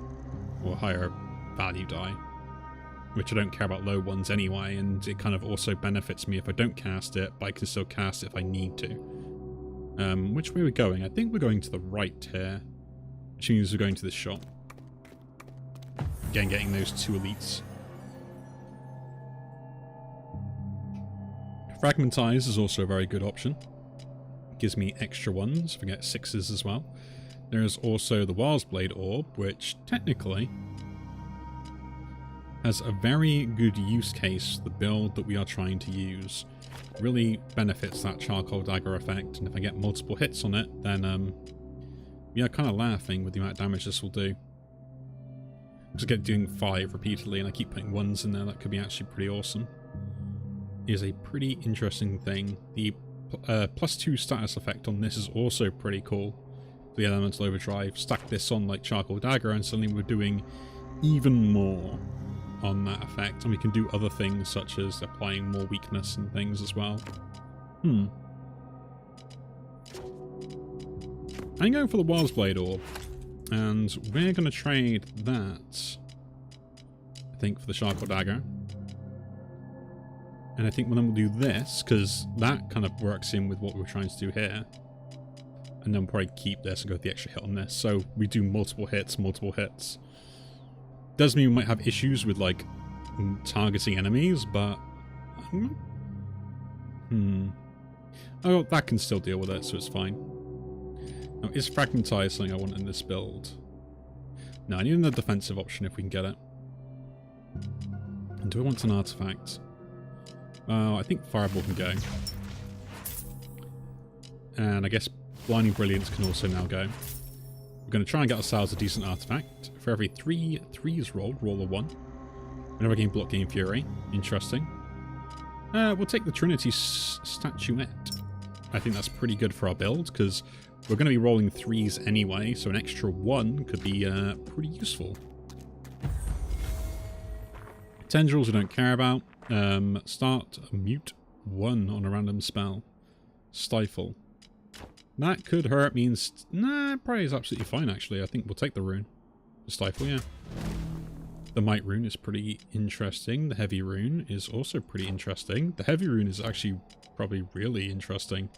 or higher value die, which I don't care about low ones anyway, and it kind of also benefits me if I don't cast it, but I can still cast it if I need to. Which way are we going? I think we're going to the right here, which means we're going to this shop. Again, getting those 2 elites. Fragmentize is also a very good option. Gives me extra ones. We get 6s as well. There's also the Wildsblade Orb, which technically has a very good use case for the build that we are trying to use. Really benefits that Charcoal Dagger effect, and if I get multiple hits on it, then we are kind of laughing with the amount of damage this will do. Because I get doing 5 repeatedly, and I keep putting 1s in there, that could be actually pretty awesome. Is a pretty interesting thing. The +2 status effect on this is also pretty cool. The Elemental Overdrive. Stack this on like Charcoal Dagger and suddenly we're doing even more on that effect. And we can do other things such as applying more weakness and things as well. I'm going for the Wildsblade Orb. And we're going to trade that, I think, for the Charcoal Dagger. And I think then we'll do this, because that kind of works in with what we were trying to do here. And then we'll probably keep this and go with the extra hit on this. So we do multiple hits, multiple hits. Does mean we might have issues with, like, targeting enemies, but... Oh, that can still deal with it, so it's fine. Now, is Fragmentize something I want in this build? No, I need another defensive option if we can get it. And do I want an artifact? I think Fireball can go. And I guess Blinding Brilliance can also now go. We're going to try and get ourselves a decent artifact. For every 3 3s rolled, roll a 1. Whenever I gain Block, gain Fury. Interesting. We'll take the Trinity Statuette. I think that's pretty good for our build, because we're going to be rolling 3s anyway, so an extra 1 could be pretty useful. Tendrils we don't care about. Start mute 1 on a random spell. Stifle. That could hurt, means... Nah, probably is absolutely fine, actually. I think we'll take the rune. Stifle, yeah. The Might rune is pretty interesting. The Heavy rune is also pretty interesting. The Heavy rune is actually probably really interesting.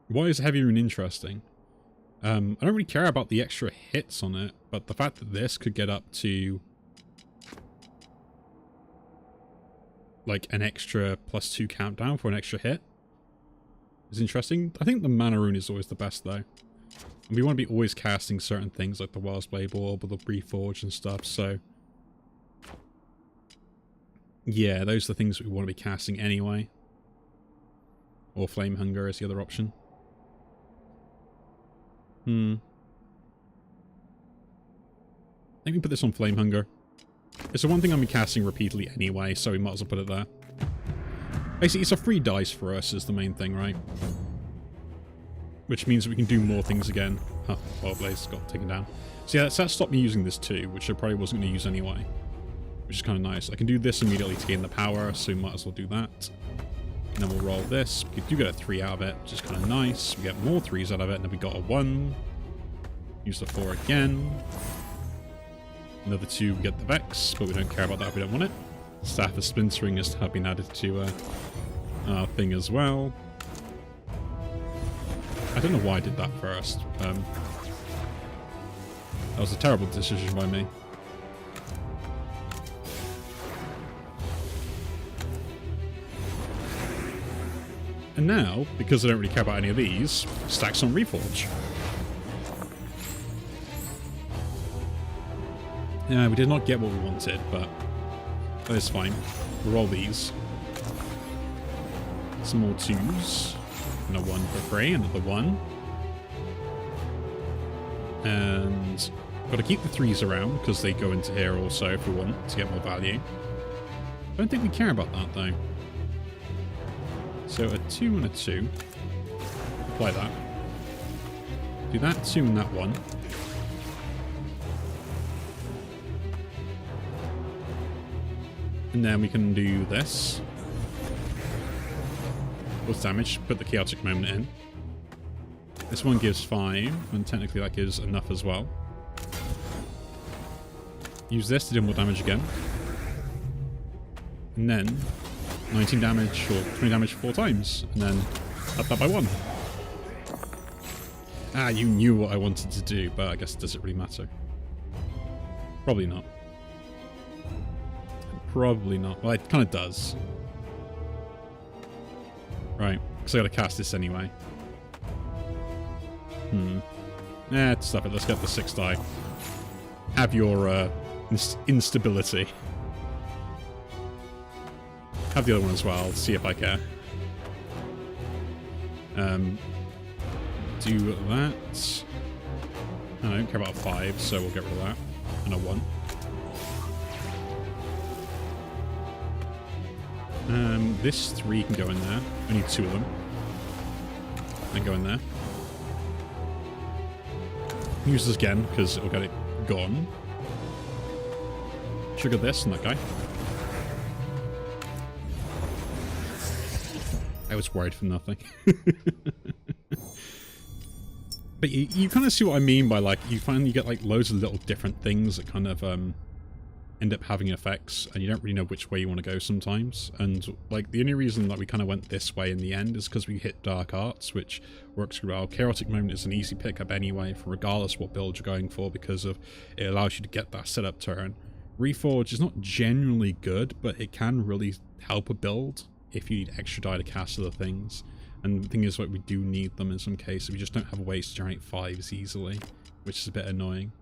Why is Heavy rune interesting? I don't really care about the extra hits on it, but the fact that this could get up to like an extra +2 countdown for an extra hit is interesting. I think the Mana rune is always the best though. We want to be always casting certain things like the Wild's Blade Orb or the Reforge and stuff, so yeah, those are the things that we want to be casting anyway. Or Flame Hunger is the other option. I think we put this on Flame Hunger. It's the one thing I'm be casting repeatedly anyway, so we might as well put it there. Basically, it's a free dice for us is the main thing, right? Which means that we can do more things again. Huh, Wild Blaze got taken down. So yeah, that stopped me using this too, which I probably wasn't going to use anyway. Which is kind of nice. I can do this immediately to gain the power, so we might as well do that. And then we'll roll this. We do get a 3 out of it, which is kind of nice. We get more 3s out of it, and then we got a 1. Use the 4 again. Another 2, we get the Vex, but we don't care about that if we don't want it. Staff of Splintering has been added to our thing as well. I don't know why I did that first. That was a terrible decision by me. And now, because I don't really care about any of these, stacks on Reforge. Yeah, we did not get what we wanted, but that is fine. We'll roll these. Some more 2s. And a 1 for free, another 1. And got to keep the 3s around, because they go into here also if we want to get more value. I don't think we care about that, though. So a 2 and a 2. Apply that. Do that 2 and that 1. And then we can do this. What's damage? Put the Chaotic Moment in. This one gives 5, and technically that gives enough as well. Use this to do more damage again. And then 19 damage or 20 damage 4 times, and then up that by 1. Ah, you knew what I wanted to do, but I guess does it really matter? Probably not. Probably not. Well, it kind of does. Right, because I gotta cast this anyway. Stop it. Let's get the 6 die. Have your instability. Have the other one as well. See if I care. Do that. I don't care about 5, so we'll get rid of that. And a 1. This 3 can go in there. I need 2 of them. Then go in there. Use this again, because it'll get it gone. Trigger this and that guy. I was worried for nothing. But you kind of see what I mean by, like, you find you get, like, loads of little different things that kind of, end up having effects, and you don't really know which way you want to go sometimes. And, like, the only reason that we kind of went this way in the end is because we hit Dark Arts, which works really well. Chaotic Moment is an easy pickup anyway, for regardless what build you're going for, because of it allows you to get that setup turn. Reforge is not generally good, but it can really help a build if you need extra die to cast other things. And the thing is, like, we do need them in some cases. We just don't have ways to generate 5s easily, which is a bit annoying.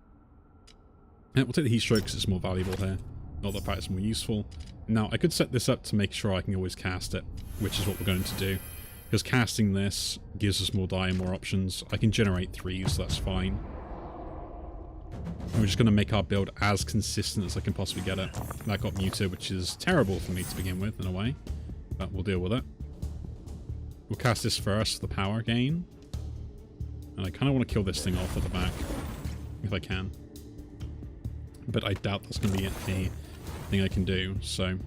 We'll take the heat stroke because it's more valuable here. Not the fact it's more useful. Now, I could set this up to make sure I can always cast it, which is what we're going to do. Because casting this gives us more die and more options. I can generate 3s, so that's fine. And we're just going to make our build as consistent as I can possibly get it. That got muted, which is terrible for me to begin with, in a way. But we'll deal with it. We'll cast this first for the power gain. And I kind of want to kill this thing off at the back, if I can. But I doubt that's going to be a thing I can do, so...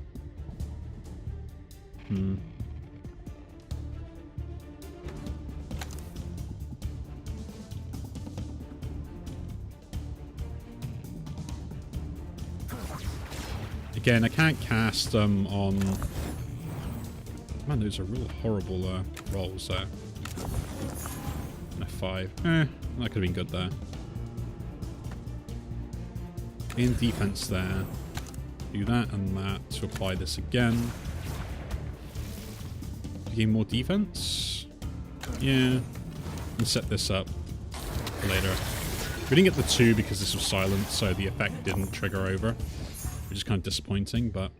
Again, I can't cast on... Man, those are real horrible rolls there. An F5. That could have been good there. In defense there. Do that and that to apply this again. Gain more defense? Yeah. And set this up for later. We didn't get the 2 because this was silent, so the effect didn't trigger over. Which is kind of disappointing, but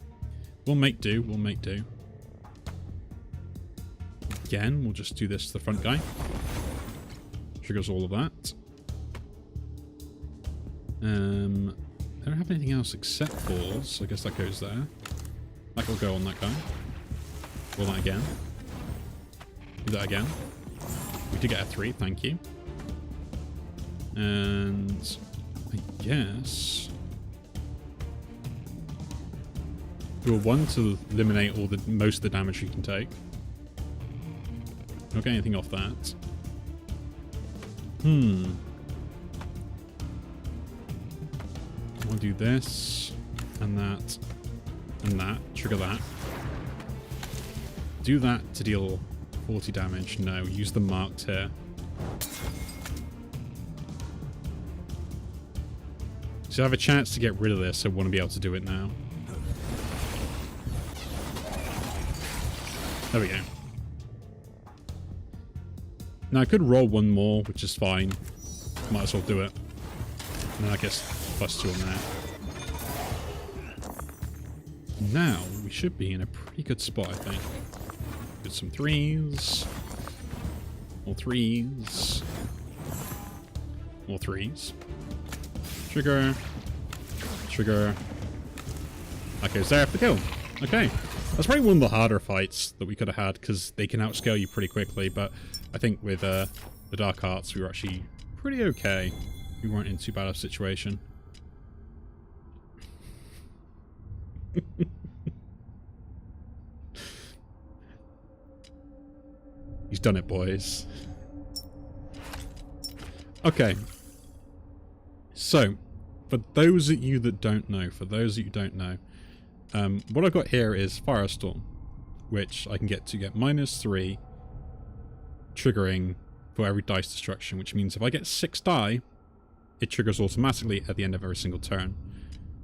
we'll make do. We'll make do. Again, we'll just do this to the front guy. Triggers all of that. I don't have anything else except balls, so I guess that goes there. That will go on that guy. Roll that again. Do that again. We did get a 3, thank you. And I guess do a 1 to eliminate most of the damage you can take. Don't get anything off that. I'll do this and that and that. Trigger that. Do that to deal 40 damage. No, use the marked here. So I have a chance to get rid of this. I want to be able to do it now. There we go. Now I could roll 1 more, which is fine. Might as well do it. And then I guess +2 on that. Now we should be in a pretty good spot, I think. With some 3s. More 3s. More 3s. Trigger. Trigger. That goes there for the kill. Okay. That's probably one of the harder fights that we could have had, because they can outscale you pretty quickly, but I think with the Dark Arts we were actually pretty okay. We weren't in too bad a situation. He's done it, boys. Okay. So, for those of you that don't know, what I've got here is Firestorm, which I can get -3 triggering for every dice destruction, which means if I get 6 die, it triggers automatically at the end of every single turn.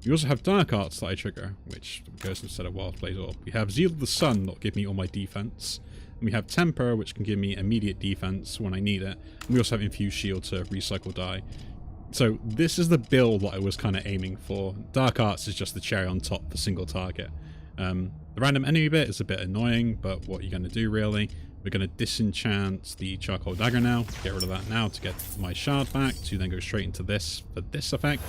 We also have Dark Arts that I trigger, which goes instead of Wild Blaze Orb. We have Zeal of the Sun that will give me all my defense. And we have Temper, which can give me immediate defense when I need it. And we also have Infused Shield to recycle die. So this is the build that I was kind of aiming for. Dark Arts is just the cherry on top for single target. The random enemy bit is a bit annoying, but what are you going to do really? We're going to disenchant the Charcoal Dagger now, get rid of that now to get my shard back, to then go straight into this for this effect.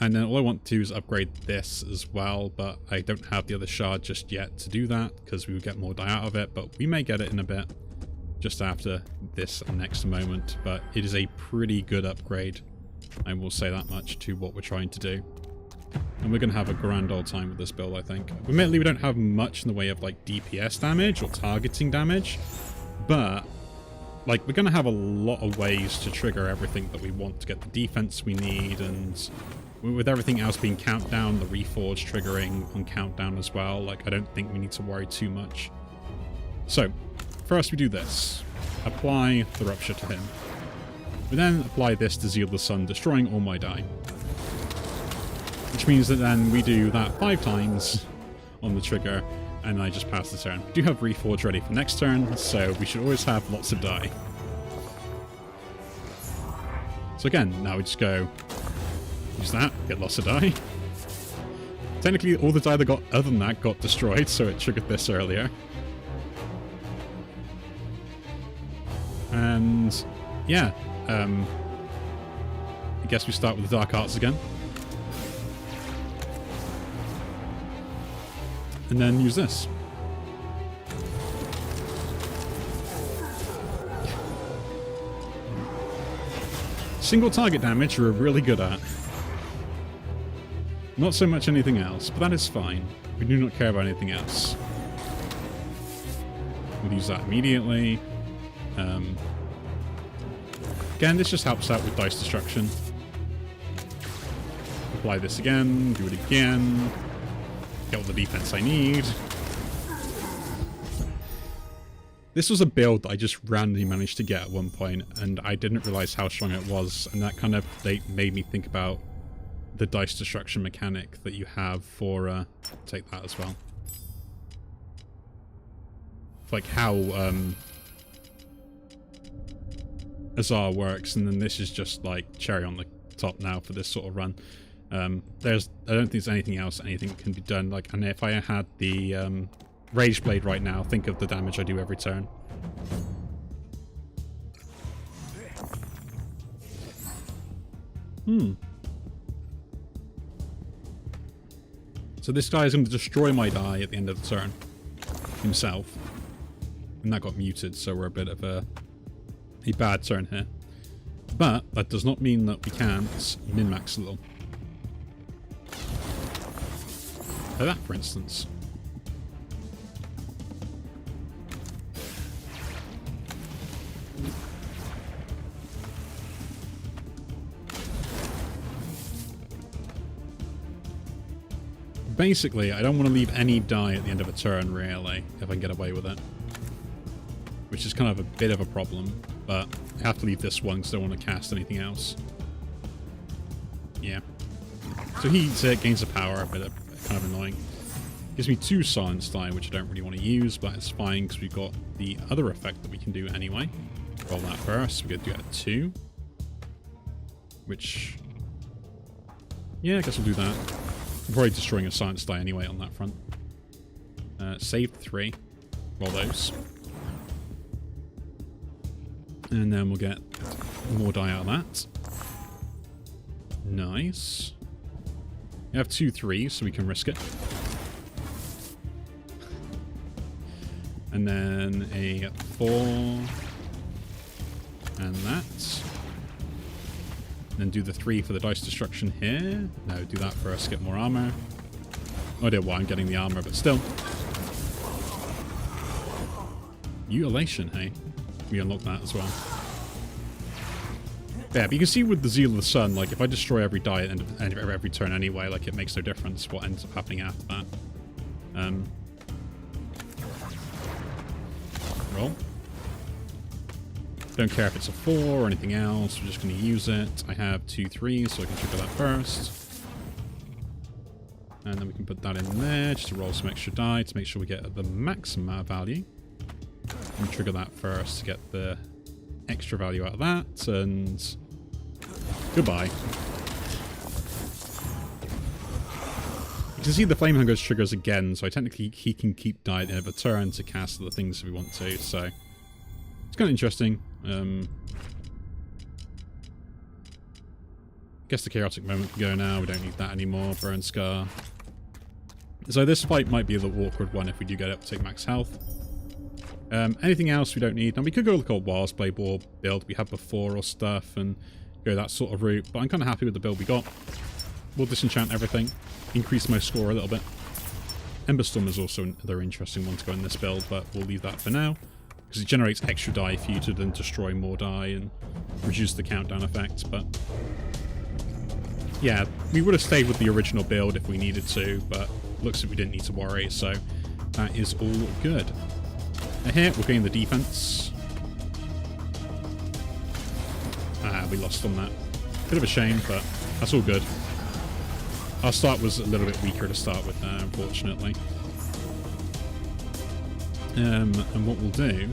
And then all I want to do is upgrade this as well, but I don't have the other shard just yet to do that, because we would get more die out of it, but we may get it in a bit, just after this next moment. But it is a pretty good upgrade, I will say that much, to what we're trying to do. And we're going to have a grand old time with this build, I think. Admittedly, we don't have much in the way of like DPS damage or targeting damage, but like we're going to have a lot of ways to trigger everything that we want to get the defense we need, and with everything else being countdown, the Reforge triggering on countdown as well, like I don't think we need to worry too much. So, first we do this. Apply the Rupture to him. We then apply this to Zeal the Sun, destroying all my die. Which means that then we do that 5 times on the trigger, and I just pass the turn. We do have Reforge ready for next turn, so we should always have lots of die. So again, now we just go use that, get lots of die. Technically, all the die that got other than that got destroyed, so it triggered this earlier. And yeah, I guess we start with the Dark Arts again. And then use this. Single target damage we're really good at. Not so much anything else, but that is fine. We do not care about anything else. We'll use that immediately. Again, this just helps out with dice destruction. apply this again, do it again, get all the defense I need. This was a build that I just randomly managed to get at one point, and I didn't realize how strong it was, and that kind of made me think about the dice destruction mechanic that you have for take that as well. Like how Azar works, and then this is just like cherry on the top now for this sort of run. I don't think there's anything else anything can be done. Like, and if I had the Rage Blade right now, think of the damage I do every turn. So this guy is going to destroy my die at the end of the turn himself. And that got muted, so we're a bit of a bad turn here. But that does not mean that we can't min-max a little. Like that, for instance. Basically, I don't want to leave any die at the end of a turn, really, if I can get away with it. Which is kind of a bit of a problem, but I have to leave this one because I don't want to cast anything else. Yeah. So he gains the power, a bit of, kind of annoying. Gives me 2 silence die, which I don't really want to use, but it's fine because we've got the other effect that we can do anyway. Roll that first. We're going to do it at 2. Which... yeah, I guess we'll do that. I'm probably destroying a silence die anyway on that front. Save 3. Roll those. And then we'll get more die out of that. Nice. We have 2 3s, so we can risk it. And then a 4. And that. And then do the 3 for the dice destruction here. No, do that first, get more armor. No idea why I'm getting the armor, but still. Mutilation, hey? We unlock that as well. Yeah, but you can see with the Zeal of the Sun, like, if I destroy every die at the end of every turn anyway, like, it makes no difference what ends up happening after that. Roll. Don't care if it's a 4 or anything else, we're just going to use it. I have 2 3s, so I can trigger that first. And then we can put that in there, just to roll some extra die to make sure we get the maximum value. And trigger that first to get the extra value out of that, and goodbye. You can see the Flame Hunger triggers again, so technically he can keep die at the end of a turn to cast the things we want to, so it's kind of interesting. I guess the Chaotic Moment can go now, we don't need that anymore. Burn Scar. So this fight might be the awkward one if we do get up to take max health. Anything else we don't need. Now we could go with the old Wild's Blade War build we had before or stuff and go that sort of route, but I'm kind of happy with the build we got. We'll disenchant everything, increase my score a little bit. Emberstorm is also another interesting one to go in this build, but we'll leave that for now, because it generates extra die for you to then destroy more die and reduce the countdown effect, but yeah, we would have stayed with the original build if we needed to, but looks like we didn't need to worry, so that is all good. Now here, we'll gain the defense. Ah, we lost on that. Bit of a shame, but that's all good. Our start was a little bit weaker to start with there, unfortunately. And what we'll do...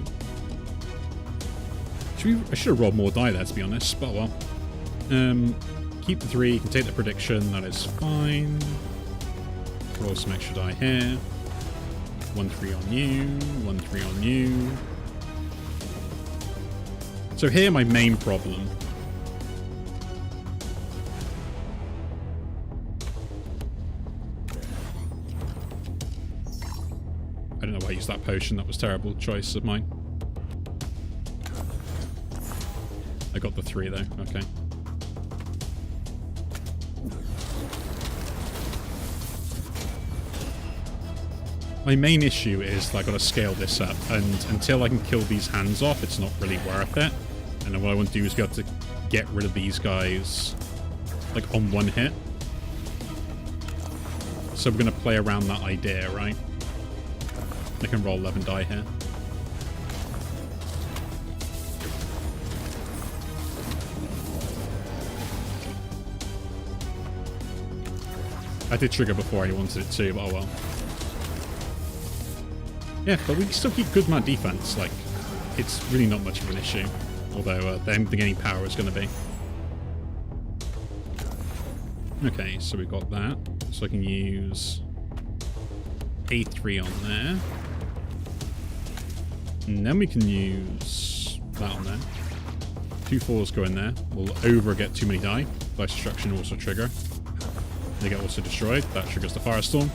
I should have rolled more die there, to be honest, but well. Keep the 3, you can take the prediction, that is fine. Roll some extra die here. 1 3 on you, 1 3 on you. So here my main problem. I don't know why I used that potion, that was a terrible choice of mine. I got the 3 though, okay. My main issue is that I've got to scale this up, and until I can kill these hands off, it's not really worth it. And then what I want to do is be able to get rid of these guys, like, on one hit. So we're going to play around that idea, right? I can roll 11 die here. I did trigger before I wanted it to, but oh well. Yeah, but we still keep good amount of defense. Like, it's really not much of an issue. Although, the gaining power is going to be. Okay, so we've got that. So I can use A3 on there. And then we can use that on there. 2 4s go in there. We'll over get too many die. Vice Destruction also trigger. They get also destroyed. That triggers the Firestorm.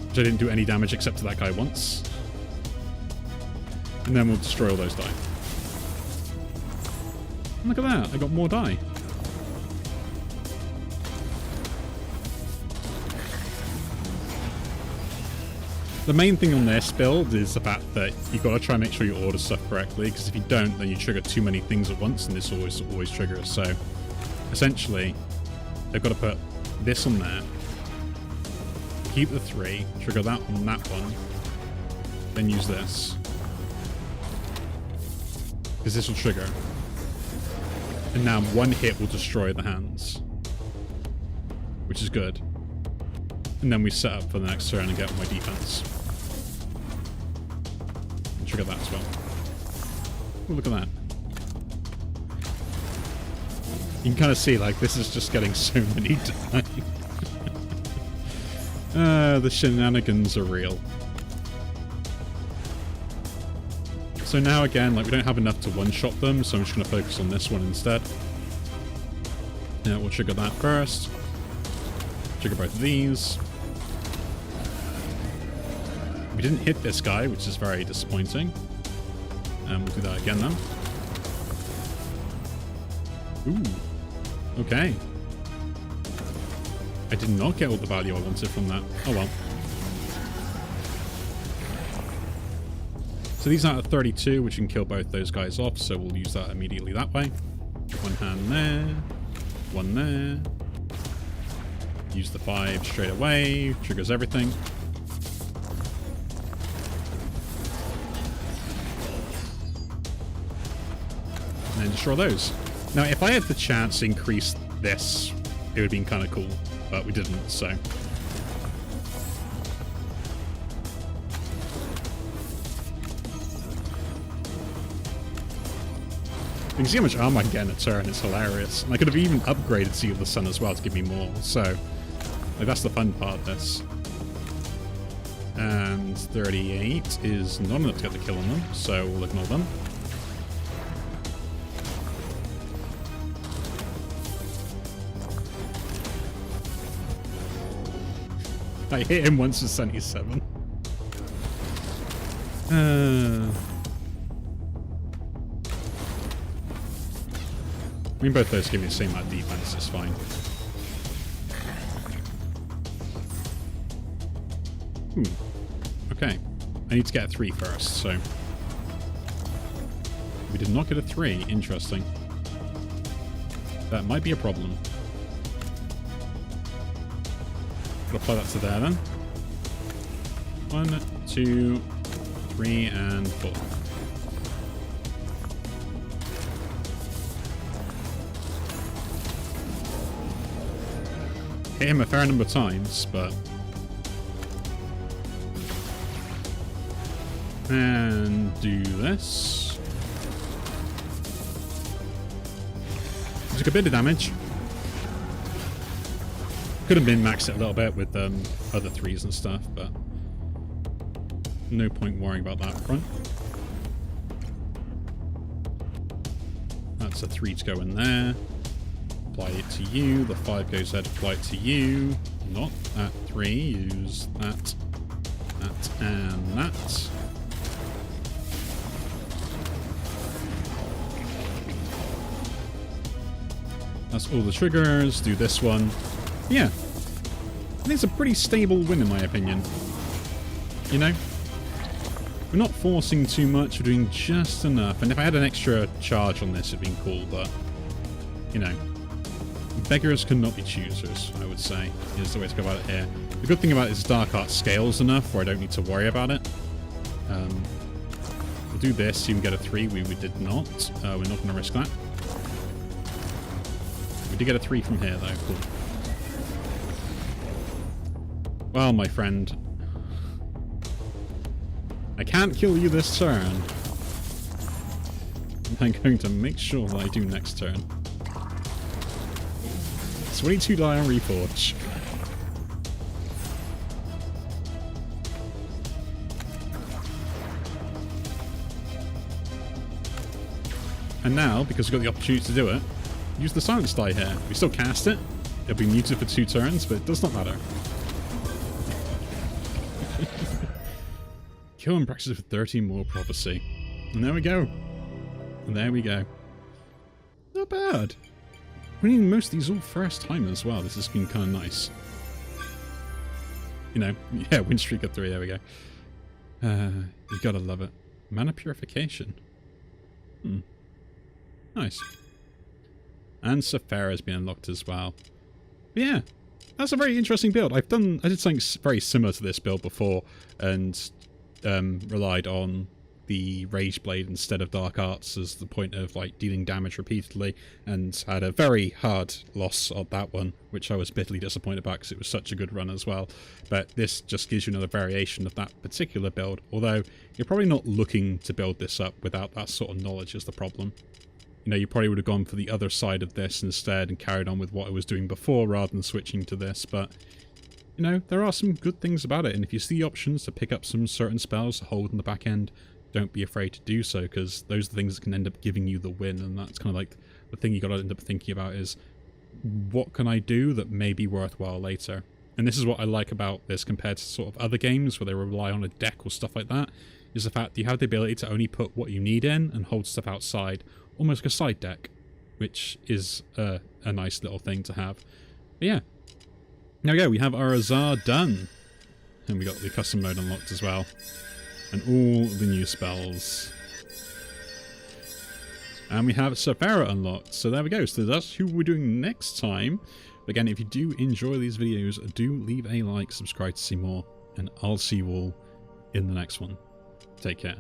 Which I didn't do any damage except to that guy once. And then we'll destroy all those die. And look at that, I got more die. The main thing on this build is the fact that you've got to try and make sure you order stuff correctly, because if you don't, then you trigger too many things at once, and this always triggers. So, essentially, they've got to put this on there, keep the 3, trigger that on that one, then use this. Because this will trigger. And now one hit will destroy the hands. Which is good. And then we set up for the next turn and get my defense. And trigger that as well. Ooh, look at that. You can kind of see, like, this is just getting so many die. The shenanigans are real. So now again, like, we don't have enough to one-shot them, so I'm just going to focus on this one instead. Yeah, we'll trigger that first. Trigger both of these. We didn't hit this guy, which is very disappointing. And we'll do that again then. Ooh. Okay. I did not get all the value I wanted from that. Oh well. So these are at 32, which can kill both those guys off, so we'll use that immediately that way. One hand there. One there. Use the 5 straight away. Triggers everything. And then destroy those. Now, if I had the chance to increase this, it would have been kind of cool, but we didn't, so... You can see how much armor I can get in a turn, it's hilarious. And I could have even upgraded Seal of the Sun as well to give me more, so... like, that's the fun part of this. And 38 is not enough to get the kill on them, so we'll ignore them. I hit him once with 77. I mean, both those give me the same amount of defense, it's fine. Okay. I need to get a 3 first, so... we did not get a 3. Interesting. That might be a problem. Gotta apply that to there, then. 1, 2, 3, and 4. Hit him a fair number of times, but... and do this. Took a bit of damage. Could have been maxed it a little bit with other 3s and stuff, but no point worrying about that front. That's a 3 to go in there. Apply it to you. The 5 goes there to apply it to you. Not that 3. Use that, that, and that. That's all the triggers. Do this one. Yeah. I think it's a pretty stable win in my opinion. You know? We're not forcing too much, we're doing just enough. And if I had an extra charge on this, it'd been cool, but... you know. Beggars cannot be choosers, I would say, is the way to go about it here. The good thing about it is Dark Art scales enough where I don't need to worry about it. We'll do this, you can get a 3. We did not. We're not going to risk that. We did get a 3 from here, though. Cool. Well, my friend, I can't kill you this turn. I'm going to make sure that I do next turn. 22 die on Reforge. And now, because we've got the opportunity to do it, use the silence die here. We still cast it. It'll be muted for 2 turns, but it does not matter. Kill and practice with 13 more prophecy. And there we go. And there we go. Not bad. Winning most of these all first time as well. This has been kind of nice. You know, yeah, win streak of 3. There we go. You gotta love it. Mana purification. Nice. And Sephara has been unlocked as well. But yeah, that's a very interesting build. I did something very similar to this build before, and relied on the Rage Blade instead of Dark Arts as the point of like dealing damage repeatedly, and had a very hard loss on that one, which I was bitterly disappointed about because it was such a good run as well. But this just gives you another variation of that particular build, although you're probably not looking to build this up without that sort of knowledge is the problem. You know, you probably would have gone for the other side of this instead and carried on with what I was doing before rather than switching to this, but you know, there are some good things about it, and if you see options to pick up some certain spells to hold in the back end, don't be afraid to do so, because those are the things that can end up giving you the win, and that's kind of like the thing you got to end up thinking about is, what can I do that may be worthwhile later? And this is what I like about this compared to sort of other games where they rely on a deck or stuff like that, is the fact that you have the ability to only put what you need in and hold stuff outside, almost like a side deck, which is a nice little thing to have. But yeah, there we go, we have our Azar done. And we got the custom mode unlocked as well. And all the new spells. And we have Sephara unlocked. So there we go. So that's who we're doing next time. But again, if you do enjoy these videos, do leave a like, subscribe to see more. And I'll see you all in the next one. Take care.